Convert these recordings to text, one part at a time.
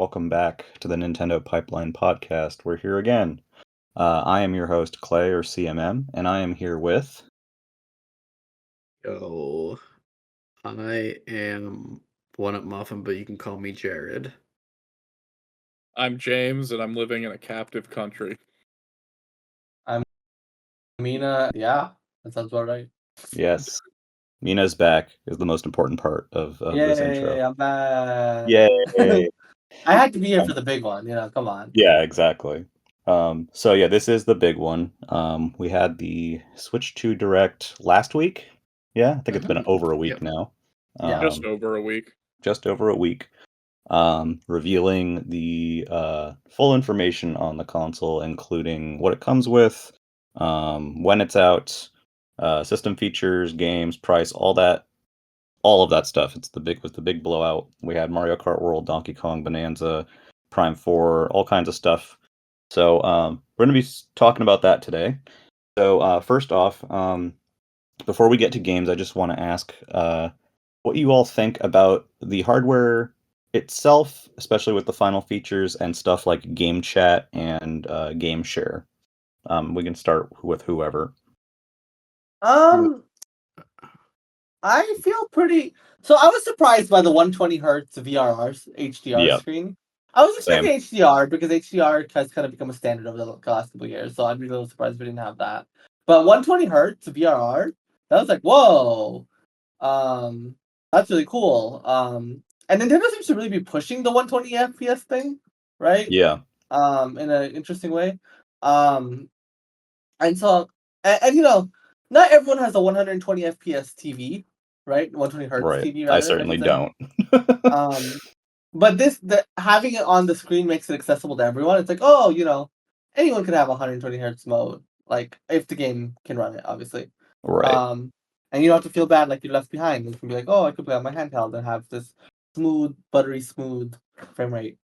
welcome back to the Nintendo Pipeline Podcast. We're here again. I am your host, Clay, or CMM, and I am here with... Yo, I am One Up Muffin, but you can call me Jared. I'm James, and I'm living in a captive country. I'm Mina. Yeah, that sounds about right. Yes, Mina's back is the most important part of this intro. Yay, I'm back. Yay! I had to be here for the big one, come on. Yeah, exactly. This is the big one. We had the Switch 2 Direct last week. Yeah, I think it's been over a week now. Just over a week. Just over a week. Revealing the full information on the console, including what it comes with, when it's out, system features, games, price, all of that stuff. It was the big blowout. We had Mario Kart World, Donkey Kong Bonanza, Prime 4, all kinds of stuff. So we're going to be talking about that today. So first off, before we get to games, I just want to ask what you all think about the hardware itself, especially with the final features and stuff like game chat and game share. We can start with whoever. I feel pretty... So I was surprised by the 120 hertz VRR HDR screen. I was expecting HDR because HDR has kind of become a standard over the last couple of years, so I'd be a little surprised if we didn't have that. But 120 hertz VRR, that was like, whoa! That's really cool. And Nintendo seems to really be pushing the 120 FPS thing, right? Yeah. In an interesting way. And so, not everyone has a 120 FPS TV, right? 120 hertz TV. Rather, I certainly don't. But having it on the screen makes it accessible to everyone. It's like, anyone could have a 120 hertz mode, like if the game can run it, obviously. Right. And you don't have to feel bad like you're left behind. You can be like, oh, I could play on my handheld and have this buttery smooth frame rate.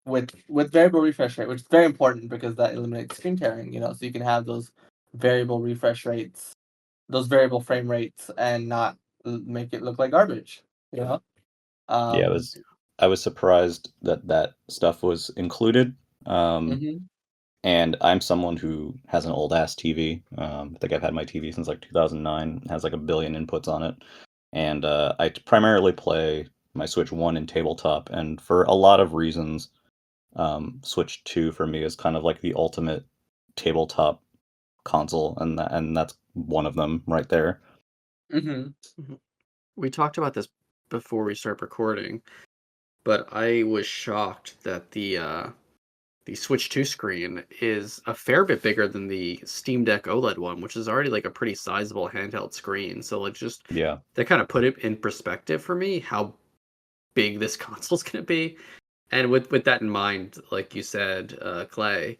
With variable refresh rate, which is very important because that eliminates screen tearing, so you can have those variable refresh rates, those variable frame rates, and not make it look like garbage, I was surprised that stuff was included. And I'm someone who has an old ass TV. I think I've had my TV since like 2009. It has like a billion inputs on it. And I primarily play my Switch 1 in tabletop. And for a lot of reasons, Switch 2 for me is kind of like the ultimate tabletop console. And that's one of them right there. We talked about this before we start recording, but I was shocked that the Switch 2 screen is a fair bit bigger than the Steam Deck OLED one, which is already like a pretty sizable handheld screen. So like that kind of put it in perspective for me how big this console's going to be. And with that in mind, like you said, Clay,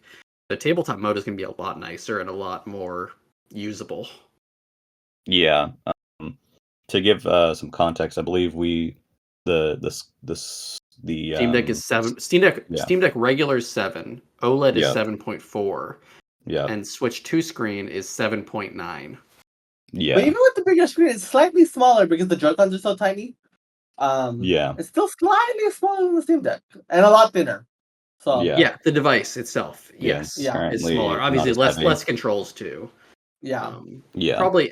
the tabletop mode is going to be a lot nicer and a lot more usable. Yeah. To give some context, I believe the Steam Deck is 7. Steam Deck regular is 7. OLED is 7.4. Yeah. And Switch 2 screen is 7.9. Yeah. But even with the bigger screen, it's slightly smaller because the Joy-Cons are so tiny. It's still slightly smaller than the Steam Deck and a lot thinner. So the device itself, yes, is smaller. Obviously, less controls too. Probably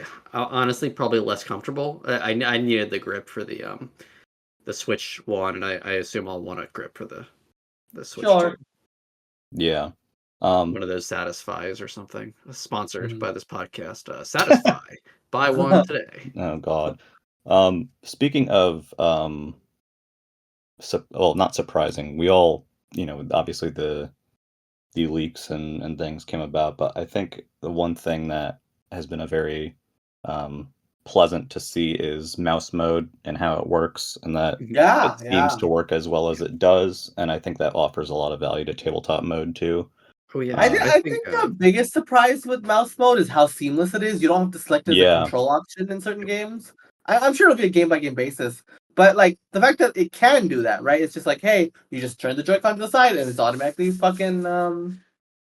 less comfortable. I needed the grip for the Switch 1, and I assume I'll want a grip for the Switch 2. Yeah. One of those Satisfies or something. Sponsored by this podcast. Satisfy. Buy one today. Oh, God. Speaking of, not surprising. We all, obviously the leaks and things came about, but I think the one thing that has been a very pleasant to see is mouse mode and how it works, and that it seems to work as well as it does, and I think that offers a lot of value to tabletop mode too. Oh yeah, I think the biggest surprise with mouse mode is how seamless it is. You don't have to select it as a control option in certain games. I'm sure it'll be a game by game basis, but like the fact that it can do that, right? It's just like, hey, you just turn the Joy-Con to the side and it's automatically fucking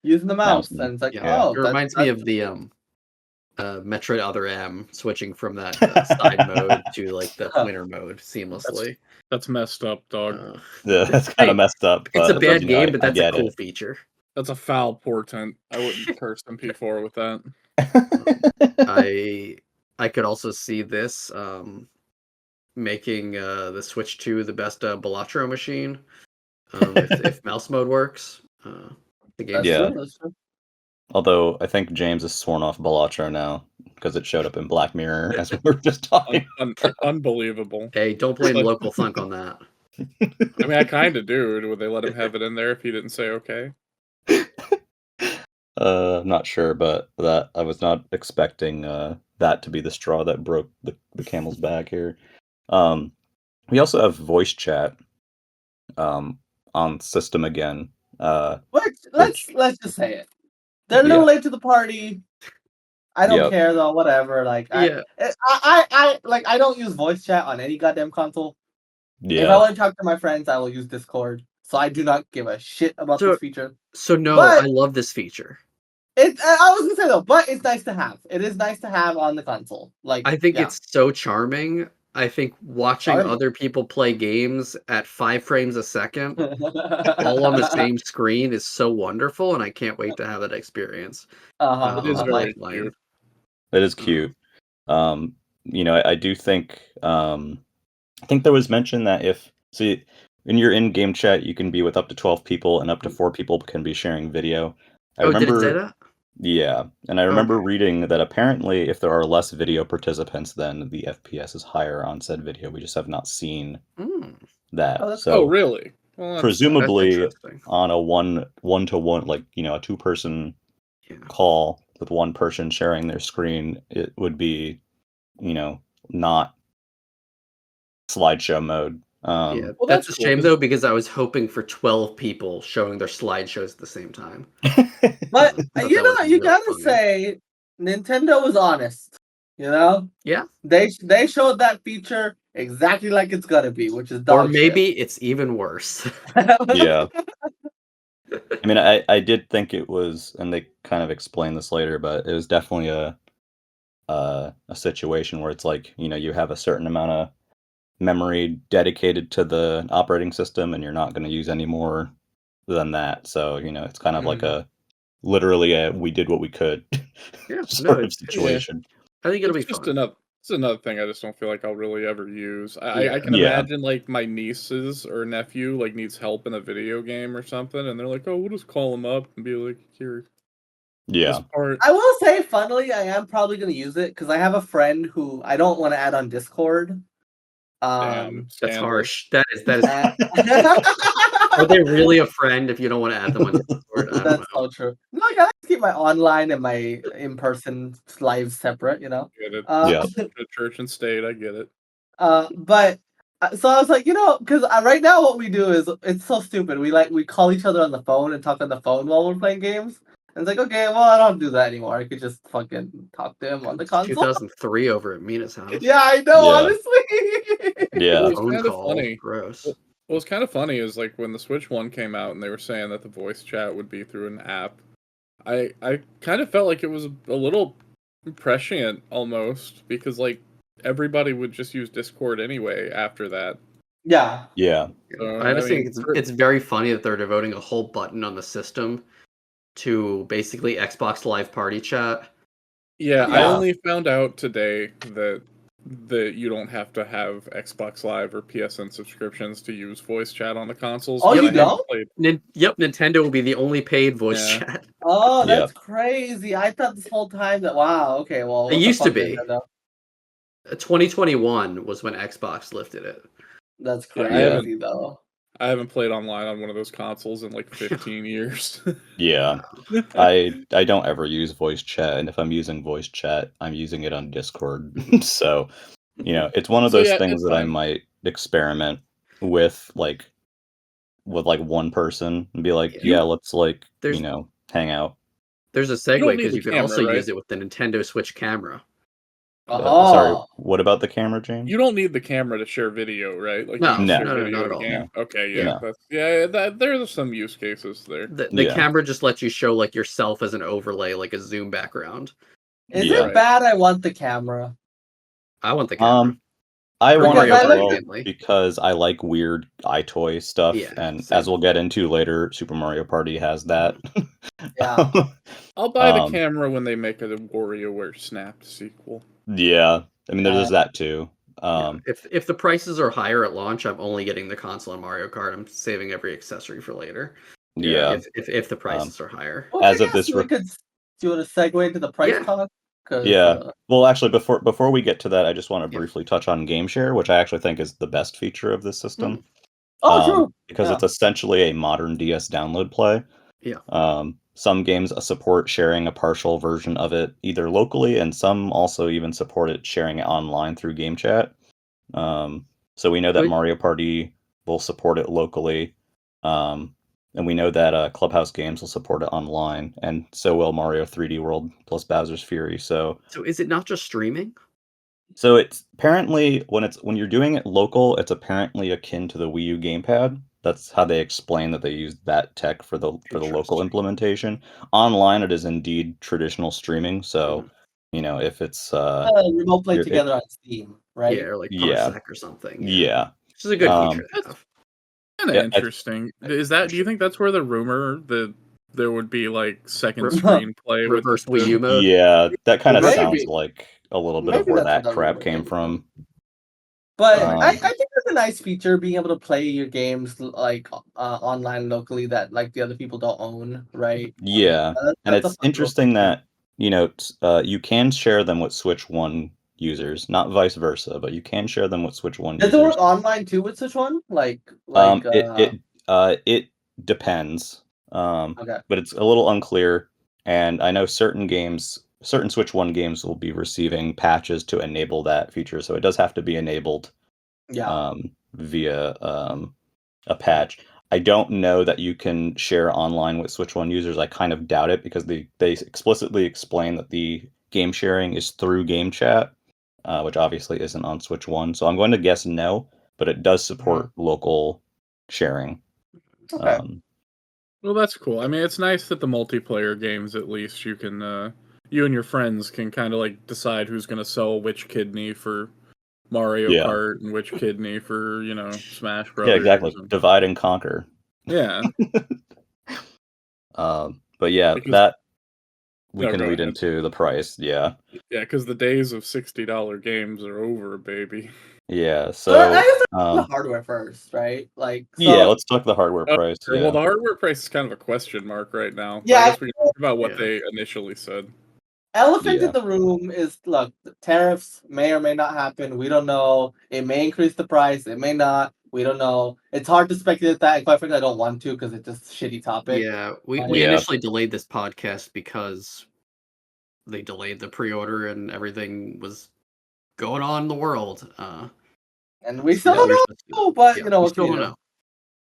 using the mouse, and it's like, it reminds me of the Metroid Other M switching from that side mode to like the pointer mode seamlessly. That's messed up, dog. Yeah, that's kind of messed up. It's a But, bad you know, game, but I that's a get cool it. feature. That's a foul portent. I wouldn't curse MP4 with that. I could also see this making the Switch 2 the best Balatro machine if mouse mode works. The game. That's Yeah. true. That's true. Although I think James has sworn off Balatro now because it showed up in Black Mirror as we were just talking. Unbelievable. Hey, don't blame local thunk on that. I mean, I kind of do. Would they let him have it in there if he didn't say okay? I'm not sure, but that I was not expecting that to be the straw that broke the camel's back here. We also have voice chat on system again. Let's just say it. They're a little late to the party. I don't care though. Whatever. Like I don't use voice chat on any goddamn console. If I want to talk to my friends, I will use Discord. So I do not give a shit about this feature. So no, I love this feature. I was gonna say though, but it's nice to have. It is nice to have on the console. Like I think it's so charming. I think watching Charming. other people play games at 5 frames a second, all on the same screen, is so wonderful, and I can't wait to have that experience. It is very cute. It is cute. You know, I do think I think there was mention that in your in-game chat you can be with up to 12 people and up to 4 people can be sharing video. I remember, did it say that? Yeah, and I remember reading that apparently if there are less video participants, then the FPS is higher on said video. We just have not seen that. Oh, really? Well, presumably on a one-to-one, like, you know, a 2-person call with 1 person sharing their screen, it would be, you know, not slideshow mode. Well, that's a shame though, because I was hoping for 12 people showing their slideshows at the same time. But you know, you gotta say Nintendo was honest. You know? Yeah. They showed that feature exactly like it's gonna be, which is dog maybe it's even worse. Yeah. I mean, I did think it was, and they kind of explained this later, but it was definitely a situation where it's like, you know, you have a certain amount of memory dedicated to the operating system and you're not going to use any more than that. So, you know, it's kind of like literally we did what we could sort of situation. I think it'll be fun. It's another thing I just don't feel like I'll really ever use. I can imagine like my nieces or nephew like needs help in a video game or something, and they're like, "Oh, we'll just call them up and be like, here." Yeah. I will say, funnily, I am probably going to use it because I have a friend who I don't want to add on Discord. Damn, that's harsh. That is. Are they really a friend if you don't want to add them on Discord? That's so true. No, I like to keep my online and my in-person lives separate, you know? Get it. Church and state, I get it. But so I was like, you know, because right now what we do is it's so stupid. We call each other on the phone and talk on the phone while we're playing games. And it's like, okay, well, I don't do that anymore. I could just fucking talk to him on the console. 2003 over at Mina's house. Yeah, I know, honestly. Yeah. It was kind of funny. Gross. What was kind of funny is like when the Switch 1 came out and they were saying that the voice chat would be through an app. I kind of felt like it was a little prescient almost, because like everybody would just use Discord anyway after that. Yeah. Yeah. I honestly think it's very funny that they're devoting a whole button on the system to basically Xbox Live Party Chat. Yeah, I only found out today that you don't have to have Xbox Live or PSN subscriptions to use voice chat on the consoles. Oh, you don't? Yep, Nintendo will be the only paid voice chat. Oh, that's crazy. I thought this whole time that, wow, okay, well. It used to be. 2021 was when Xbox lifted it. That's crazy, though. I haven't played online on one of those consoles in like 15 years. Yeah. I don't ever use voice chat, and if I'm using voice chat, I'm using it on Discord. So, you know, it's one of those things that I might experiment with like 1 person and be like, let's like, you know, hang out. There's a segue because you can also use it with the Nintendo Switch camera. Sorry, what about the camera, James? You don't need the camera to share video, right? Like no, not at all. No. Okay, yeah, there's some use cases there. The camera just lets you show like yourself as an overlay, like a zoom background. Is it bad? I want the camera. I want the camera. I For want it Mario as Party well mainly. because I like weird iToy stuff, Yeah, and same. as we'll get into later, Super Mario Party has that. Yeah. I'll buy the Um, camera when they make a WarioWare Snapped sequel. yeah, I mean, there's that too. Yeah. If the prices are higher at launch, I'm only getting the console and Mario Kart. I'm saving every accessory for later. Yeah. If the prices are higher. Well, As I of guess this we could. Do you want to segue into the price Yeah. talk? Yeah. Well, actually, before we get to that, I just want to Yeah. briefly touch on Game Share, which I actually think is the best feature of this system. Oh, true. Because Yeah. it's essentially a modern DS download play. Yeah. Some games support sharing a partial version of it either locally, and some also even support it sharing it online through Game Chat. So we know that But- Mario Party will support it locally, and we know that Clubhouse Games will support it online, and so will Mario 3D World plus Bowser's Fury. So is it not just streaming? So it's apparently when you're doing it local, it's apparently akin to the Wii U gamepad. That's how they explain that they used that tech for the local Interesting. implementation. Online, it is indeed traditional streaming. So, if it's remote play you're- it- together on Steam, right? Yeah, or like Yeah. Parsec or something. yeah, Which is a good feature to have. Kind of Yeah, interesting. Is that? Do you think that's where the rumor that there would be like second Re- screenplay with Reverse the Wii U mode. yeah, that kind of Maybe. sounds like a little bit of Maybe where that's that what crap rumor came came from. But Um, I think it's a nice feature being able to play your games like online locally that like the other people don't own, right? Yeah, and That's a it's fun little interesting feature. that you can share them with Switch One users, not vice versa, but you can share them with Switch One Does it users. work online too with Switch One? It depends, Okay. but it's a little unclear. And I know certain Switch One games will be receiving patches to enable that feature, so it does have to be enabled Yeah. via a patch. I don't know that you can share online with Switch One users. I kind of doubt it because they explicitly explain that the game sharing is through Game Chat, which obviously isn't on Switch One. So I'm going to guess no, but it does support local sharing. Okay. Well, that's cool. I mean, it's nice that the multiplayer games, at least, you can, you and your friends can kind of like decide who's going to sell which kidney for Mario Yeah. Kart and which kidney for, Smash Brothers. Yeah, exactly. Divide and conquer. Yeah. But yeah, Because- that we No, can go lead ahead. into the price. Yeah. Yeah, because the days of $60 games are over, baby. Yeah. So So I guess the hardware first, right? Like yeah, let's talk the hardware price. Well, Yeah. the hardware price is kind of a question mark right now. Yeah, I guess we can talk about what Yeah. they initially said. Elephant Yeah. in the room is look, the tariffs may or may not happen. We don't know. It may increase the price. It may not. We don't know. It's hard to speculate that. And quite frankly, I don't want to because it's just a shitty topic. Yeah, we Yeah. initially delayed this podcast because they delayed the pre-order and everything was going on in the world. And we so still we're don't just- know, but yeah, you know we what still we don't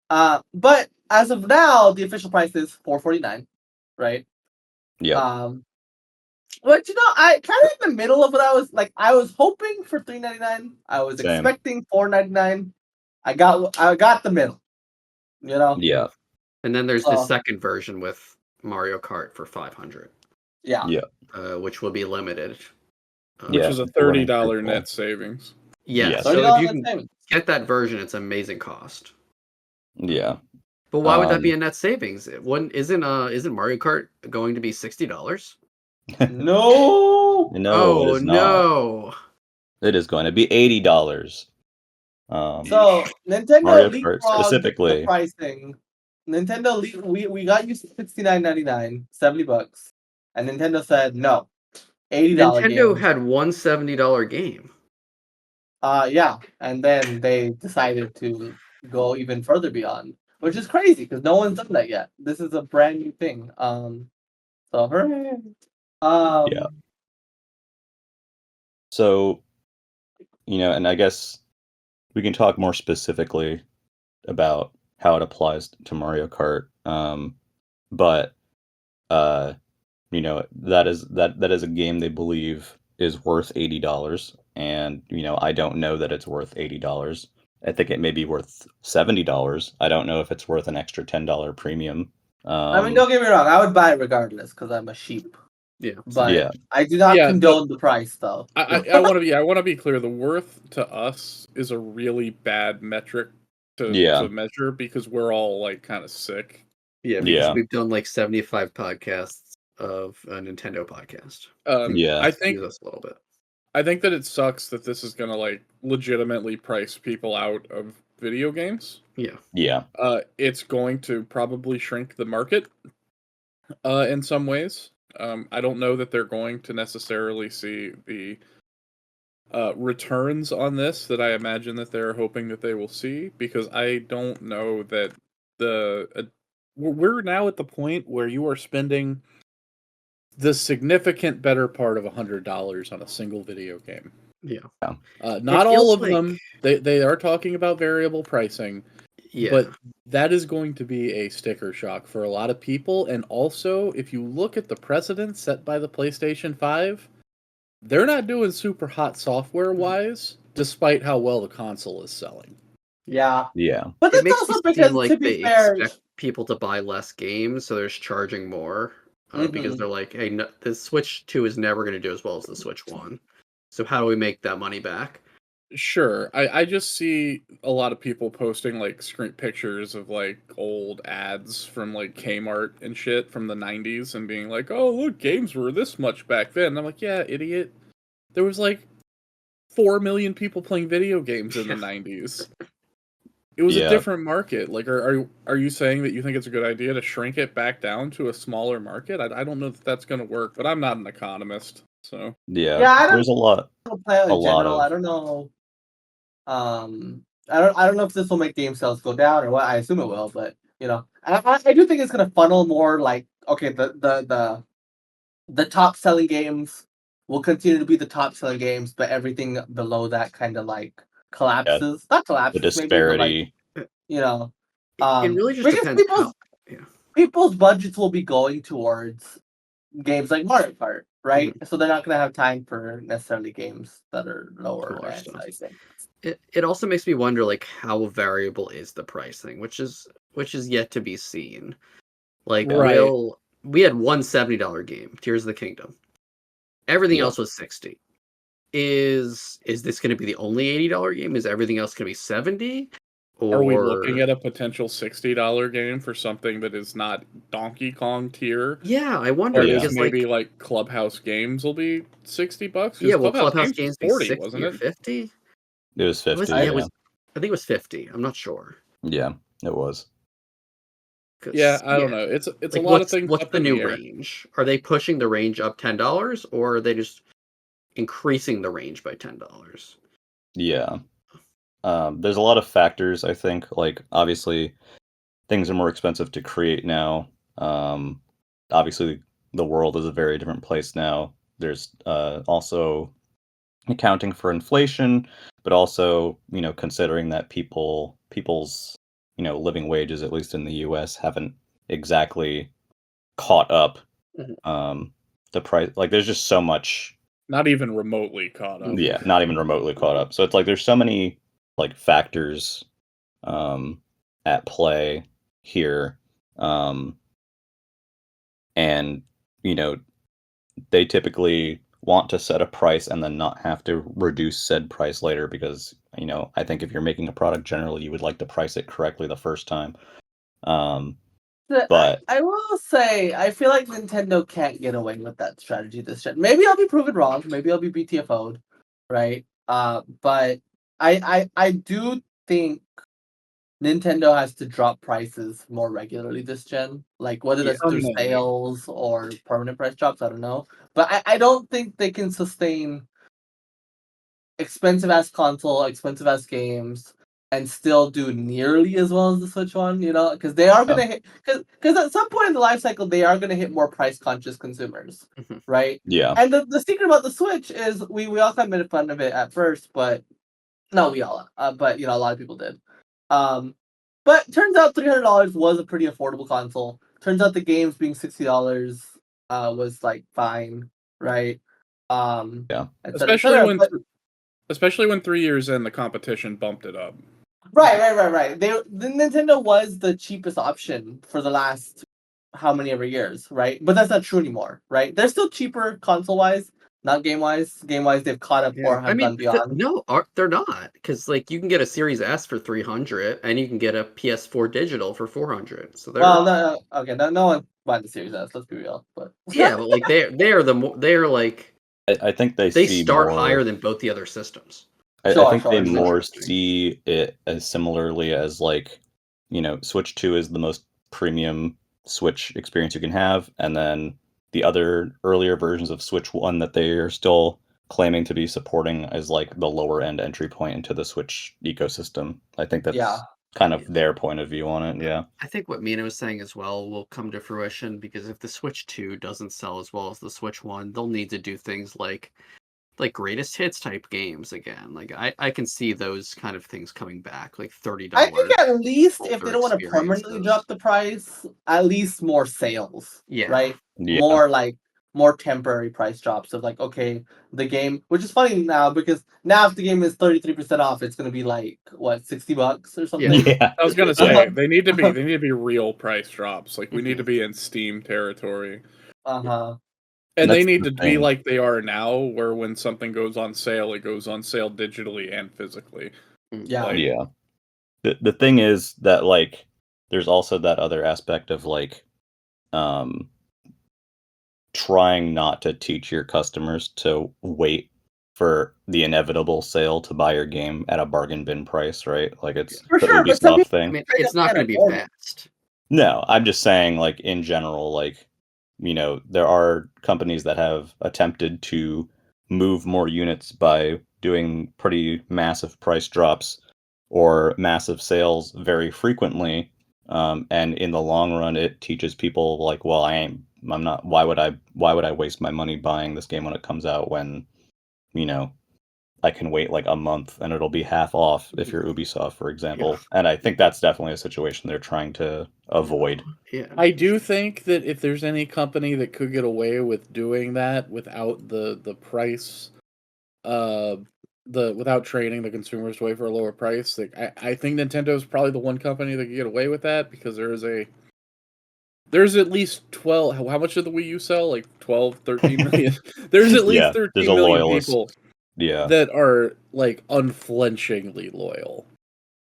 do. know. But as of now, the official price is $449, right? Yeah. But I kind of in the middle of what I was like. I was hoping for $399. I was Same. expecting $499. I got the middle. Yeah. And then there's the second version with Mario Kart for $500. Yeah. Which will be limited. Which Yeah, is a it's running $30 pretty net savings. Yeah, Yes. so if $30 you can savings. get that version, it's amazing cost. Yeah. But why would that be a net savings? Isn't Mario Kart going to be $60? No. No, it is not. No. It is going to be $80. So Nintendo Mario Kart leapfrogged specifically. the pricing. Nintendo we got used to $69.99, $70, and Nintendo said no, $80 Nintendo game. had one $70 game. Yeah, and then they decided to go even further beyond, which is crazy because no one's done that yet. This is a brand new thing. So hooray. Yeah. So, and I guess we can talk more specifically about how it applies to Mario Kart. But that is a game they believe is worth $80, and I don't know that it's worth $80. I think it may be worth $70. I don't know if it's worth an extra $10 premium. I mean, don't get me wrong. I would buy it regardless because I'm a sheep. Yeah. But Yeah. I do not Yeah, condone the price, though. I want to be clear. The worth to us is a really bad metric to measure because we're all like kind of sick. Yeah, because Yeah. we've done like 75 podcasts of a Nintendo podcast. Yeah. I think Use us a little bit. I think that it sucks that this is gonna like legitimately price people out of video games. Yeah. Yeah. It's going to probably shrink the market in some ways. I don't know that they're going to necessarily see the returns on this that I imagine that they're hoping that they will see, because I don't know that we're now at the point where you are spending the significant better part of $100 on a single video game. Yeah. Not all of them. They are talking about variable pricing. Yeah. But that is going to be a sticker shock for a lot of people. And also, if you look at the precedent set by the PlayStation 5, they're not doing super hot software-wise, despite how well the console is selling. Yeah. Yeah. But It it's makes also me because, seem like to be they fair, expect people to buy less games, so they're just charging more. Because they're like, hey, no, the Switch 2 is never going to do as well as the Switch 1. So how do we make that money back? Sure, I just see a lot of people posting like screen pictures of like old ads from like Kmart and shit from the 90s and being like, oh, look, games were this much back then. And I'm like, yeah, idiot. There was like 4 million people playing video games in the 90s. It was a different market. Like, are you saying that you think it's a good idea to shrink it back down to a smaller market? I don't know that that's going to work, but I'm not an economist, so. Yeah. There's a lot. I don't know. I don't know if this will make game sales go down or what. I assume it will, but I do think it's gonna funnel more like, okay, the top selling games will continue to be the top selling games, but everything below that kind of like collapses. Not The collapses, maybe, but like, disparity. It really just because depends how. Yeah. people's budgets will be going towards games like Mario Kart, right? So they're not gonna have time for necessarily games that are lower Smaller end, stuff. I think. It also makes me wonder like how variable is the pricing, which is yet to be seen. Like Right. we had one $70 game, Tears of the Kingdom. Everything else was $60. Is this going to be the only $80 game? Is everything else going to be $70? Are we looking at a potential $60 game for something that is not Donkey Kong tier? Yeah, I wonder. Or Because maybe like Clubhouse Games will be $60? Yeah, well, Clubhouse Games be 40, 60 wasn't or it? 50. It was 50. I think it was 50. I'm not sure. Yeah, it was. Yeah, I don't know. It's like, a lot of things. What's the new range? Are they pushing the range up $10, or are they just increasing the range by $10? Yeah. There's a lot of factors, I think. Like, obviously, things are more expensive to create now. Obviously, the world is a very different place now. There's also accounting for inflation, but also, considering that people's, living wages, at least in the US, haven't exactly caught up. The price, like, there's just so much. Not even remotely caught up. Yeah, not even remotely caught up. So it's like there's so many like factors at play here. And they typically want to set a price and then not have to reduce said price later because, I think if you're making a product, generally you would like to price it correctly the first time. But I will say, I feel like Nintendo can't get away with that strategy this gen. Maybe I'll be proven wrong. Maybe I'll be BTFO'd, right? But I do think Nintendo has to drop prices more regularly this gen. Like, whether that's through sales or permanent price drops, I don't know. But I don't think they can sustain expensive-ass console, expensive-ass games, and still do nearly as well as the Switch one, because they are going to hit, because at some point in the life cycle, they are going to hit more price-conscious consumers, right? Yeah. And the secret about the Switch is we all kind of made fun of it at first, but not we all, but a lot of people did. But turns out $300 was a pretty affordable console. Turns out the games being $60 was like fine, right? Yeah. Especially when 3 years in, the competition bumped it up. Right. The Nintendo was the cheapest option for the last how many ever years, right? But that's not true anymore, right? They're still cheaper console-wise, not game-wise. Game-wise, they've caught up or have gone beyond. They're not, because like you can get a Series S for $300, and you can get a PS4 digital for $400. So they're okay, no one buying the Series S. Let's be real, but but like they're like I think they see start more, higher than both the other systems. I think they Sure. more see it as similarly as like, Switch 2 is the most premium Switch experience you can have, and then the other earlier versions of Switch 1 that they are still claiming to be supporting as like the lower end entry point into the Switch ecosystem. I think that's kind of their point of view on it. Yeah. I think what Mina was saying as well will come to fruition, because if the Switch 2 doesn't sell as well as the Switch 1, they'll need to do things like greatest hits type games again. Like I can see those kind of things coming back, like $30. I think at least if they don't want to experiences. permanently drop the price, at least more sales. Yeah. Right? Yeah. More temporary price drops of like, okay, the game, which is funny now because now if the game is 33% off, it's gonna be like what, $60 or something. Yeah. I was gonna say they need to be real price drops. Like we need to be in Steam territory. And they need to be like they are now, where when something goes on sale, it goes on sale digitally and physically. Yeah. Yeah. The thing is that like there's also that other aspect of like trying not to teach your customers to wait for the inevitable sale to buy your game at a bargain bin price, right? Like it's For the sure, but Ubisoft thing. I mean, it's not going to be fast. No, I'm just saying, like, in general, like, there are companies that have attempted to move more units by doing pretty massive price drops or massive sales very frequently. And in the long run, it teaches people like, well, I'm not, why would I waste my money buying this game when it comes out when, I can wait like a month and it'll be half off if you're Ubisoft, for example. Yeah. And I think that's definitely a situation they're trying to avoid. Yeah. I do think that if there's any company that could get away with doing that without the price, without training the consumers to wait for a lower price, like I think Nintendo is probably the one company that could get away with that, because there's at least 12. How much did the Wii U sell? Like 12, 13 million. There's at least 13 million people that are like unflinchingly loyal.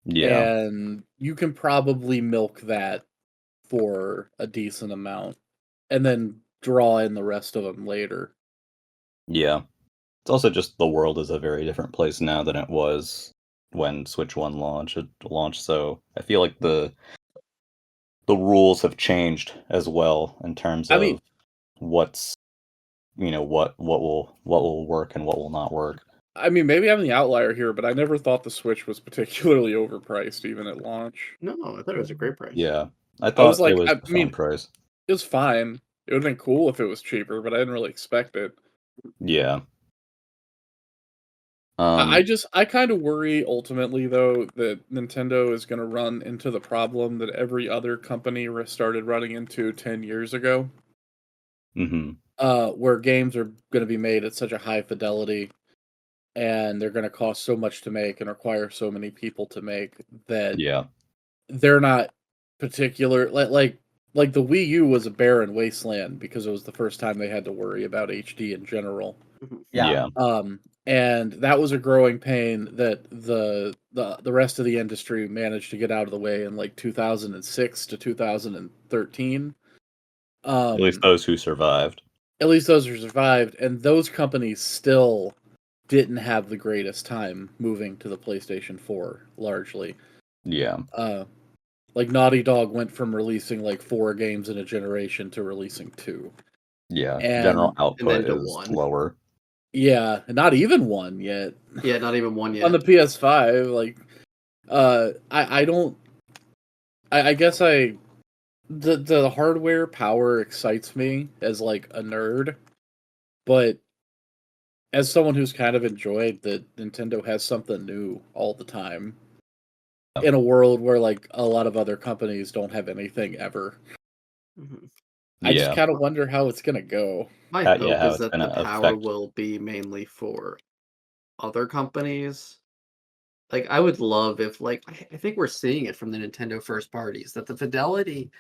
Yeah. And you can probably milk that for a decent amount and then draw in the rest of them later. Yeah. It's also just the world is a very different place now than it was when Switch 1 launched, so I feel like the rules have changed as well in terms of what's what will work and what will not work. I mean, maybe I'm the outlier here, but I never thought the Switch was particularly overpriced even at launch. No, I thought it was a great price. Yeah. I thought like, it was a fun price. It was fine. It would have been cool if it was cheaper, but I didn't really expect it. Yeah. I kind of worry ultimately though that Nintendo is going to run into the problem that every other company started running into 10 years ago. Where games are going to be made at such a high fidelity and they're going to cost so much to make and require so many people to make that they're not particular like the Wii U was a barren wasteland because it was the first time they had to worry about HD in general. Yeah. And that was a growing pain that the rest of the industry managed to get out of the way in like 2006 to 2013. At least those who survived. And those companies still didn't have the greatest time moving to the PlayStation 4, largely. Yeah. Like Naughty Dog went from releasing like 4 games in a generation to releasing 2. Yeah, general output is lower. Yeah, not even 1 yet. Yeah, not even 1 yet. On the PS5, like, I guess the hardware power excites me as like a nerd, but as someone who's kind of enjoyed that Nintendo has something new all the time in a world where like a lot of other companies don't have anything ever. I just kind of wonder how it's gonna go. My hope is that the power will be mainly for other companies. Like, I would love if, like, I think we're seeing it from the Nintendo first parties, that the fidelity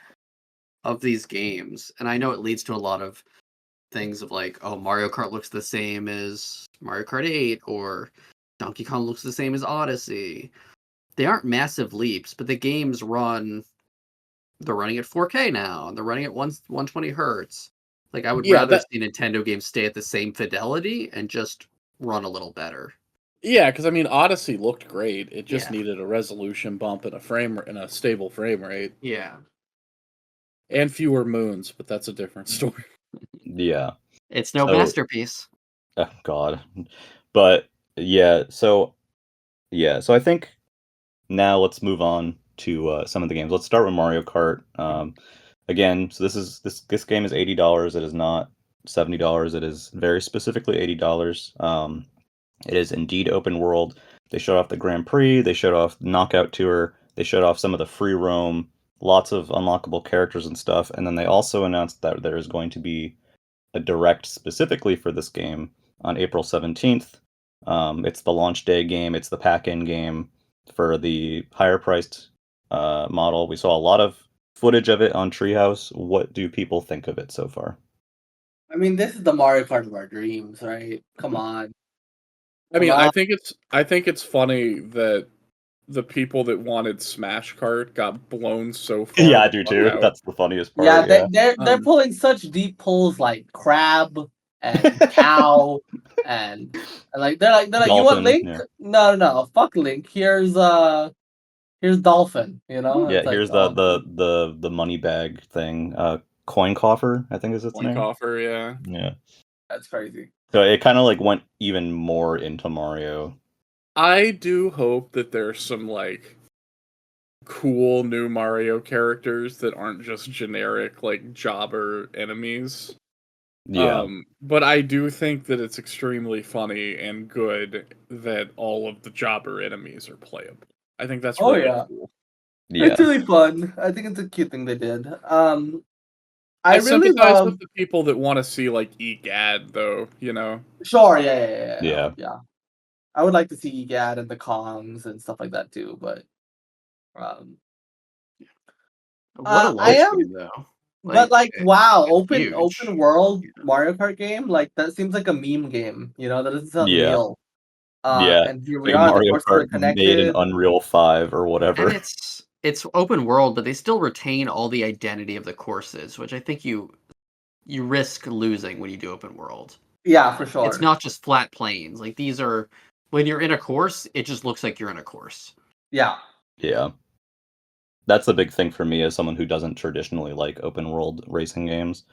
of these games, and I know it leads to a lot of things of like, oh, Mario Kart looks the same as Mario Kart 8, or Donkey Kong looks the same as Odyssey. They aren't massive leaps, but the games they're running at 4K now, and they're running at 120 hertz. Like, I would rather see Nintendo games stay at the same fidelity and just run a little better. Yeah, because I mean, Odyssey looked great. It just needed a resolution bump and a stable frame rate. Yeah. And fewer moons, but that's a different story. Yeah. It's no masterpiece. Oh, God. But, so I think now let's move on to some of the games. Let's start with Mario Kart. Again, so this game is $80. It is not $70. It is very specifically $80. It is indeed open world. They showed off the Grand Prix. They showed off the Knockout Tour. They showed off some of the free roam, lots of unlockable characters and stuff. And then they also announced that there is going to be a direct specifically for this game on April 17th. It's the launch day game. It's the pack-in game for the higher priced model. We saw a lot of footage of it on Treehouse. What do people think of it so far? I mean, this is the Mario Kart of our dreams, right? Come on. I mean, I think it's funny that the people that wanted Smash Kart got blown so far. Yeah, I do too. Out. That's the funniest part. Yeah, they're pulling such deep pulls like crab and cow and like they're like Dolphin, you want Link? Yeah. No, fuck Link. Here's Dolphin. You know? Yeah, here's the money bag thing. Coin Coffer, I think is its name. Coin Coffer, yeah. Yeah. That's crazy. So it kind of like went even more into Mario. I do hope that there's some like cool new Mario characters that aren't just generic like jobber enemies. Yeah. But I do think that it's extremely funny and good that all of the jobber enemies are playable. I think that's really cool. Yeah. It's really fun. I think it's a cute thing they did. I really sympathize with the people that want to see like EGAD though, you know. Sure, yeah. I would like to see EGAD and the Kongs and stuff like that too, but what a launch game though. Wow, open world Mario Kart game, like that seems like a meme game, you know, that doesn't sound real. And here we are, Mario Kart made in Unreal 5 or whatever. And it's open world, but they still retain all the identity of the courses, which I think you risk losing when you do open world. Yeah, for sure. It's not just flat plains. Like these are, when you're in a course, it just looks like you're in a course. Yeah. Yeah. That's the big thing for me as someone who doesn't traditionally like open world racing games.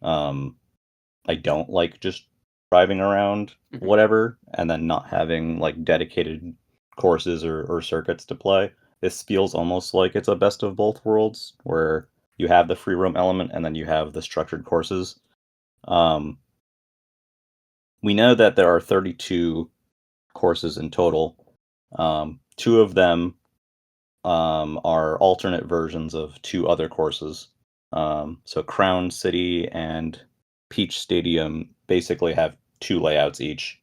I don't like just driving around whatever and then not having like dedicated courses or circuits to play. This feels almost like it's a best of both worlds where you have the free roam element and then you have the structured courses. We know that there are 32 courses in total. 2 of them are alternate versions of 2 other courses. So Crown City and Peach Stadium basically have 2 layouts each.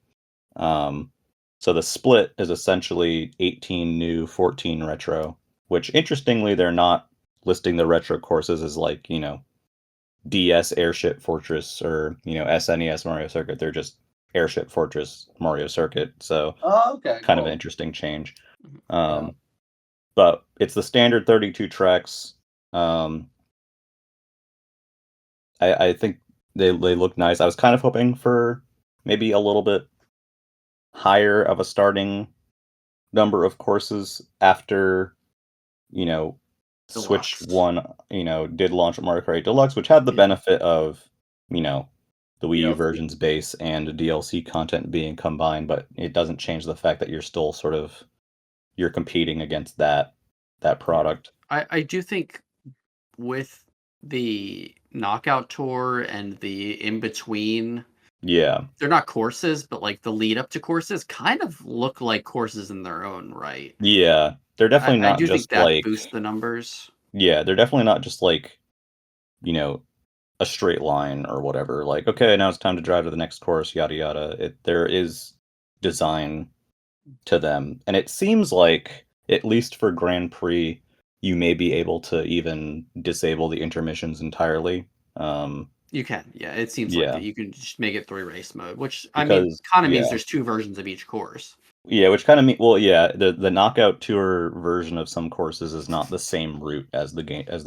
So the split is essentially 18 new, 14 retro, which interestingly, they're not listing the retro courses as like, you know, DS Airship Fortress or, you know, SNES Mario Circuit. They're just Airship Fortress Mario Circuit. So kind of an interesting change. But it's the standard 32 tracks. I think they look nice. I was kind of hoping for maybe a little bit higher of a starting number of courses after, you know, Deluxe. Switch 1, you know, did launch Mario Kart 8 Deluxe, which had the benefit of, you know, the Wii U version's base and DLC content being combined, but it doesn't change the fact that you're still sort of you're competing against that product. I do think with the Knockout Tour and the in-between, they're not courses, but like the lead up to courses kind of look like courses in their own right. Yeah, they're definitely not just think that like boosts the numbers. Yeah, they're definitely not just like, you know, a straight line or whatever. Like, okay, now it's time to drive to the next course, yada yada. There is design to them, and it seems like, at least for Grand Prix, you may be able to even disable the intermissions entirely. You can, yeah. It seems like Yeah. it. You can just make it 3 race mode, which I mean, Because kind of means yeah. there's 2 versions of each course. Yeah, which kind of the knockout tour version of some courses is not the same route as the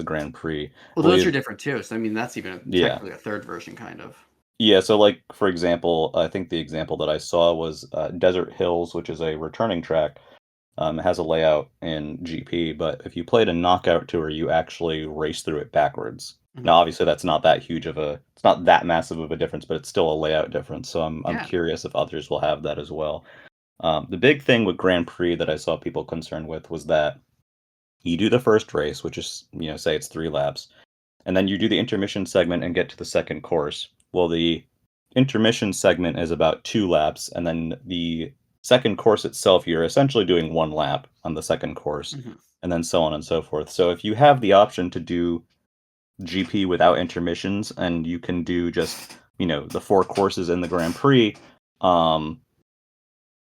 Grand Prix. Well, those are different too. So I mean, that's even Yeah. technically a 3rd version, kind of. Yeah, so like for example, I think the example that I saw was Desert Hills, which is a returning track. It has a layout in GP, but if you played a knockout tour, you actually race through it backwards. Mhm. Now, obviously, that's not that huge of a, it's not that massive of a difference, but it's still a layout difference. So I'm Yeah. curious if others will have that as well. The big thing with Grand Prix that I saw people concerned with was that you do the first race, which is, say it's 3 laps, and then you do the intermission segment and get to the second course. Well, the intermission segment is about 2 laps, and then the second course itself, you're essentially doing 1 lap on the second course, Mhm. and then so on and so forth. So if you have the option to do GP without intermissions, and you can do just, the 4 courses in the Grand Prix,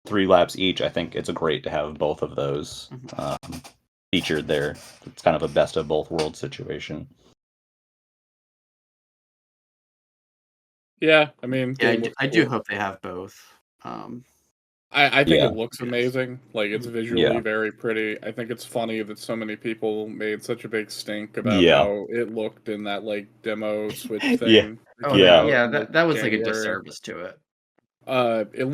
3 laps each, I think it's great to have both of those featured there. It's kind of a best of both worlds situation. Yeah, I mean, Yeah, game looks I do cool. hope they have both. I think Yeah. it looks amazing. Like, it's visually very pretty. I think it's funny that so many people made such a big stink about Yeah. how it looked in that like demo Switch Yeah. thing. Oh Yeah. yeah, in, that was like a January. disservice to it. It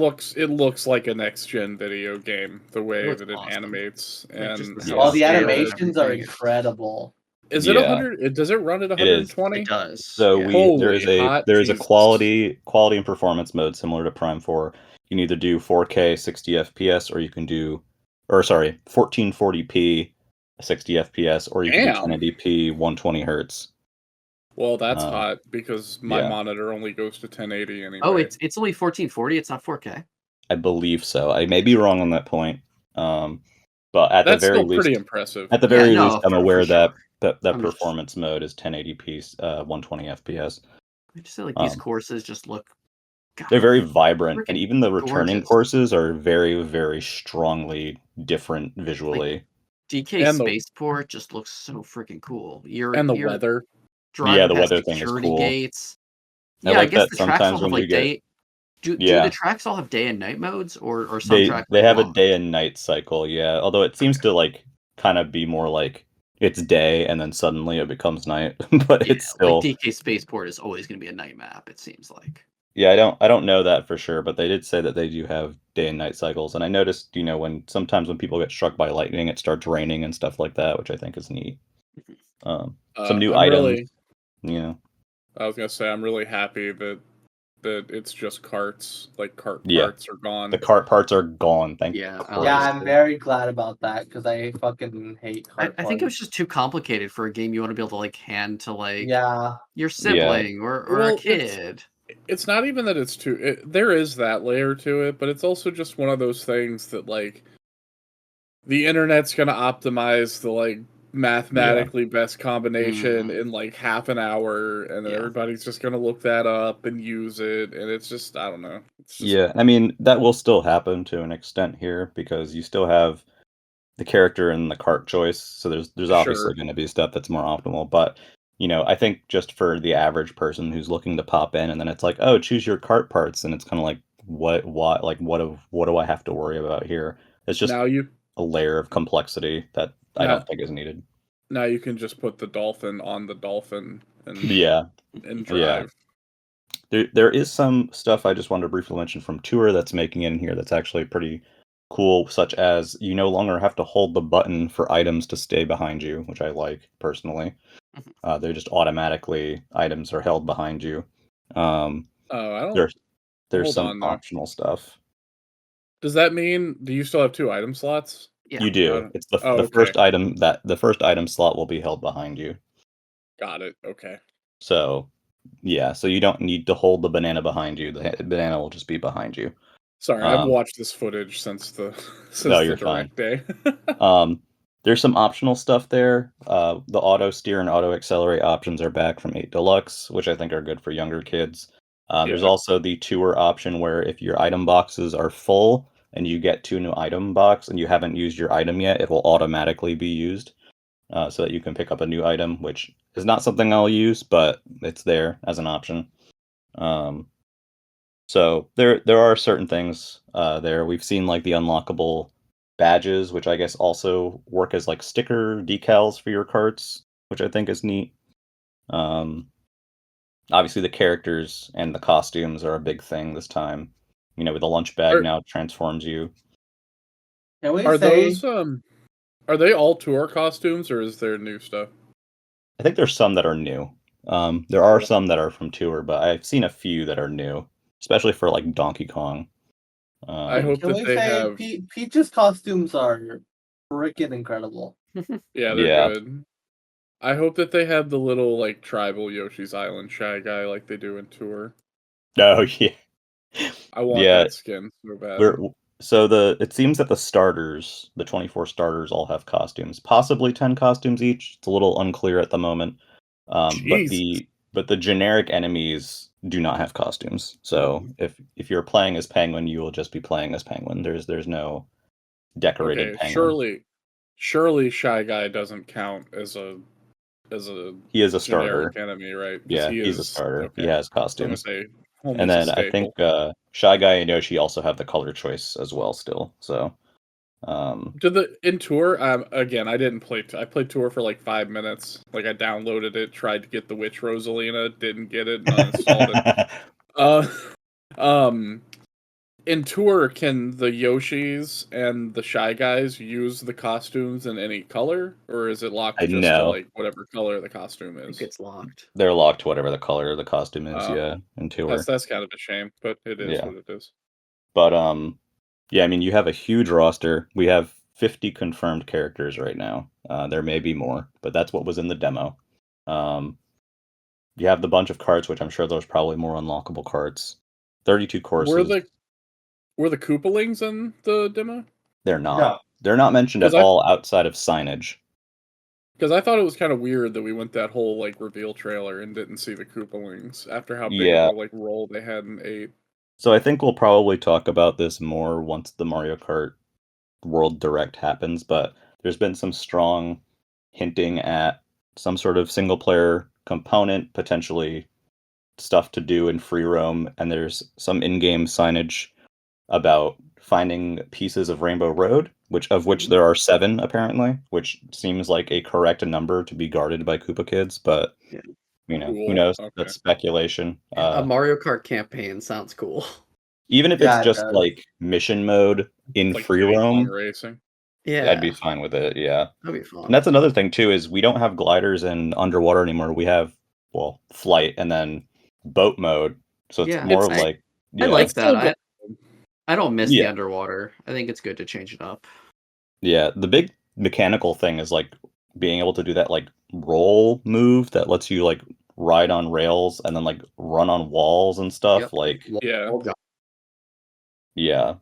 looks like a next gen video game the way looks that it awesome. animates Like, just and the how All the scale of animations are everything. incredible. Is it Yeah. 100? Does it run at It is. 120? It does. So yeah. there is a Jesus. quality and performance mode similar to Prime 4. You can either do 4K 60 FPS or you can do 1440p 60 FPS or you can do Damn. 1080p 120 hertz. Well, that's hot because my yeah. monitor only goes to 1080 anyway. Oh, it's only 1440. It's not 4K. I believe so. I may be wrong on that point. But at That's the very still least, pretty impressive. At the very no, least, I'm for aware sure. that I'm just- performance mode is 1080p 120 FPS. I just say like these courses just look. God, They're very vibrant, and freaking even the returning gorgeous. courses are very, very strongly different visually. DK And the- Spaceport just looks so freaking cool. And the weather. Yeah, Driving the past weather thing is security cool. gates. I Yeah, I like guess that the tracks all sometimes have when like you get day. Do Yeah. the tracks all have day and night modes, or some they tracks they like have a long? day and night cycle, yeah. Although it seems to like kind of be more like it's day and then suddenly it becomes night, but Yeah, it's still like DK Spaceport is always going to be a night map. It seems like. Yeah, I don't know that for sure, but they did say that they do have day and night cycles. And I noticed, when sometimes when people get struck by lightning, it starts raining and stuff like that, which I think is neat. Some new I'm items, I was gonna say I'm really happy that it's just carts. Like cart Yeah. parts are gone. The cart parts are gone. Thank Yeah, Christ. Yeah, I'm very glad about that because I fucking hate I card think it was just too complicated for a game you want to be able to like hand to like Yeah. your sibling or Well, a kid. It's not even that it's too. There is that layer to it, but it's also just one of those things that like the internet's gonna optimize the like mathematically best combination in like half an hour, and then Yeah. everybody's just gonna look that up and use it, and it's just I don't know. It's just, Yeah, I mean, that will still happen to an extent here because you still have the character and the cart choice. So there's obviously Sure. going to be stuff that's more optimal, but I think just for the average person who's looking to pop in and then it's like, "Oh, choose your cart parts." And it's kind of like, what do I have to worry about here? It's just now you a layer of complexity that I Now- don't think is needed. now you can just put the dolphin on the dolphin and Yeah. and Yeah. drive. There is some stuff I just wanted to briefly mention from Tour that's making it in here that's actually pretty cool, such as you no longer have to hold the button for items to stay behind you, which I like personally. They're just automatically items are held behind you. Oh, I don't. There's hold some on, though. optional stuff. Does that mean do you still have 2 item slots? Yeah. You do. It's the Oh, first okay. item the first item slot will be held behind you. Got it. Okay. So, yeah, so you don't need to hold the banana behind you. The banana will just be behind you. Sorry, I've watched this footage since the No, the you're fine. direct day. There's some optional stuff there. The auto steer and auto accelerate options are back from 8 Deluxe, which I think are good for younger kids. There's Yeah. also the tour option where if your item boxes are full and you get to a new item box and you haven't used your item yet, it will automatically be used. so that you can pick up a new item, which is not something I'll use, but it's there as an option. So there are certain things there. We've seen like the unlockable badges, which I guess also work as like sticker decals for your carts, which I think is neat. Obviously the characters and the costumes are a big thing this time. With the lunch bag now transforms you. Can we Are say those are they all tour costumes or is there new stuff? I think there's some that are new. There are some that are from tour, but I've seen a few that are new, especially for like Donkey Kong. I hope can that we they say have. Peach's costumes are freaking incredible. Yeah, they're Yeah. good. I hope that they have the little like tribal Yoshi's Island Shy Guy like they do in tour. Oh yeah. I want Yeah. that skin so bad. It seems that the starters, the 24 starters, all have costumes, possibly 10 costumes each. It's a little unclear at the moment. But the generic enemies do not have costumes. So if you're playing as Penguin, you will just be playing as Penguin. There's no decorated Penguin. Surely Shy Guy doesn't count as a He is a generic starter. enemy, right? Yeah, he's a is starter. okay. He has I was gonna costumes. say And almost a then I think staple. Shy Guy and Yoshi also have the color choice as well still. So In tour, again, I didn't play. I played tour for like 5 minutes. Like I downloaded it, tried to get the Witch Rosalina, didn't get it, and uninstalled it. Um, in tour, can the Yoshis and the Shy Guys use the costumes in any color, or is it locked I just to know. like whatever color the costume I is? think it's locked. They're locked to whatever the color of the costume is, yeah, in tour. That's kind of a shame, but it is Yeah. what it is. But yeah, I mean you have a huge roster. We have 50 confirmed characters right now. There may be more, but that's what was in the demo. You have the bunch of carts, which I'm sure there's probably more unlockable carts. 32 courses. Were the Koopalings in the demo? They're not. No. They're not mentioned at all outside of signage. Because I thought it was kind of weird that we went that whole like reveal trailer and didn't see the Koopalings after how big of a like role they had in 8. So I think we'll probably talk about this more once the Mario Kart World Direct happens, but there's been some strong hinting at some sort of single player component, potentially stuff to do in free roam, and there's some in-game signage about finding pieces of Rainbow Road, which there are 7 apparently, which seems like a correct number to be guarded by Koopa Kids, but who knows? Okay. That's speculation. A Mario Kart campaign sounds cool. Even if it's just like mission mode in like free roam racing. Yeah, I'd be fine with it. Yeah, that'd be fun. and that's another thing too is we don't have gliders in underwater anymore. We have flight and then boat mode. So it's more like I like that. I don't miss the underwater. I think it's good to change it up. Yeah, the big mechanical thing is like being able to do that like roll move that lets you like ride on rails and then like run on walls and stuff. Yep. Like yeah.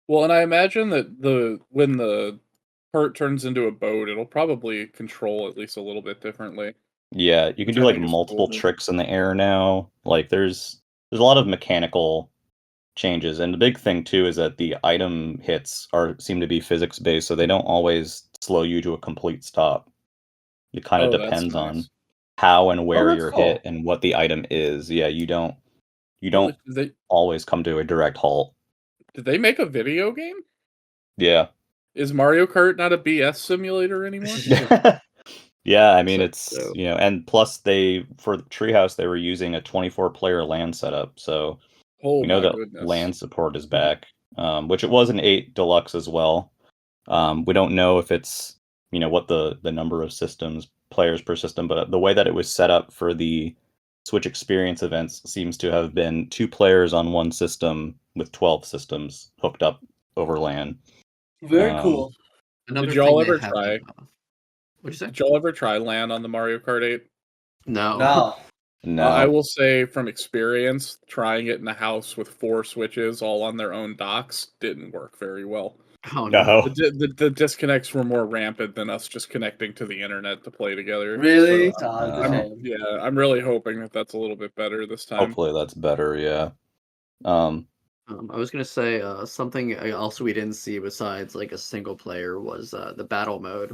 Well, and I imagine that when the cart turns into a boat, it'll probably control at least a little bit differently. Yeah, you can do like multiple tricks in the air now. Like there's a lot of mechanical changes, and the big thing too is that the item hits seem to be physics based, so they don't always slow you to a complete stop. It kind of depends on how and where you're hit and what the item is. Yeah, you don't always come to a direct halt. Did they make a video game? Yeah. Is Mario Kart not a BS simulator anymore? Yeah, I mean it's and plus for Treehouse they were using a 24-player LAN setup, so we know that LAN support is back, which it was in 8 Deluxe as well. We don't know if it's what the number of players per system, but the way that it was set up for the Switch Experience events seems to have been 2 players on one system with 12 systems hooked up over LAN. Very cool. Did y'all ever try? What'd you say? Did y'all ever try LAN on the Mario Kart 8? No. No. I will say from experience, trying it in the house with 4 switches all on their own docks didn't work very well. Oh no. The disconnects were more rampant than us just connecting to the internet to play together. Really? So, I'm really hoping that that's a little bit better this time. Hopefully that's better, yeah. I was gonna say something else we didn't see besides like a single player was the battle mode.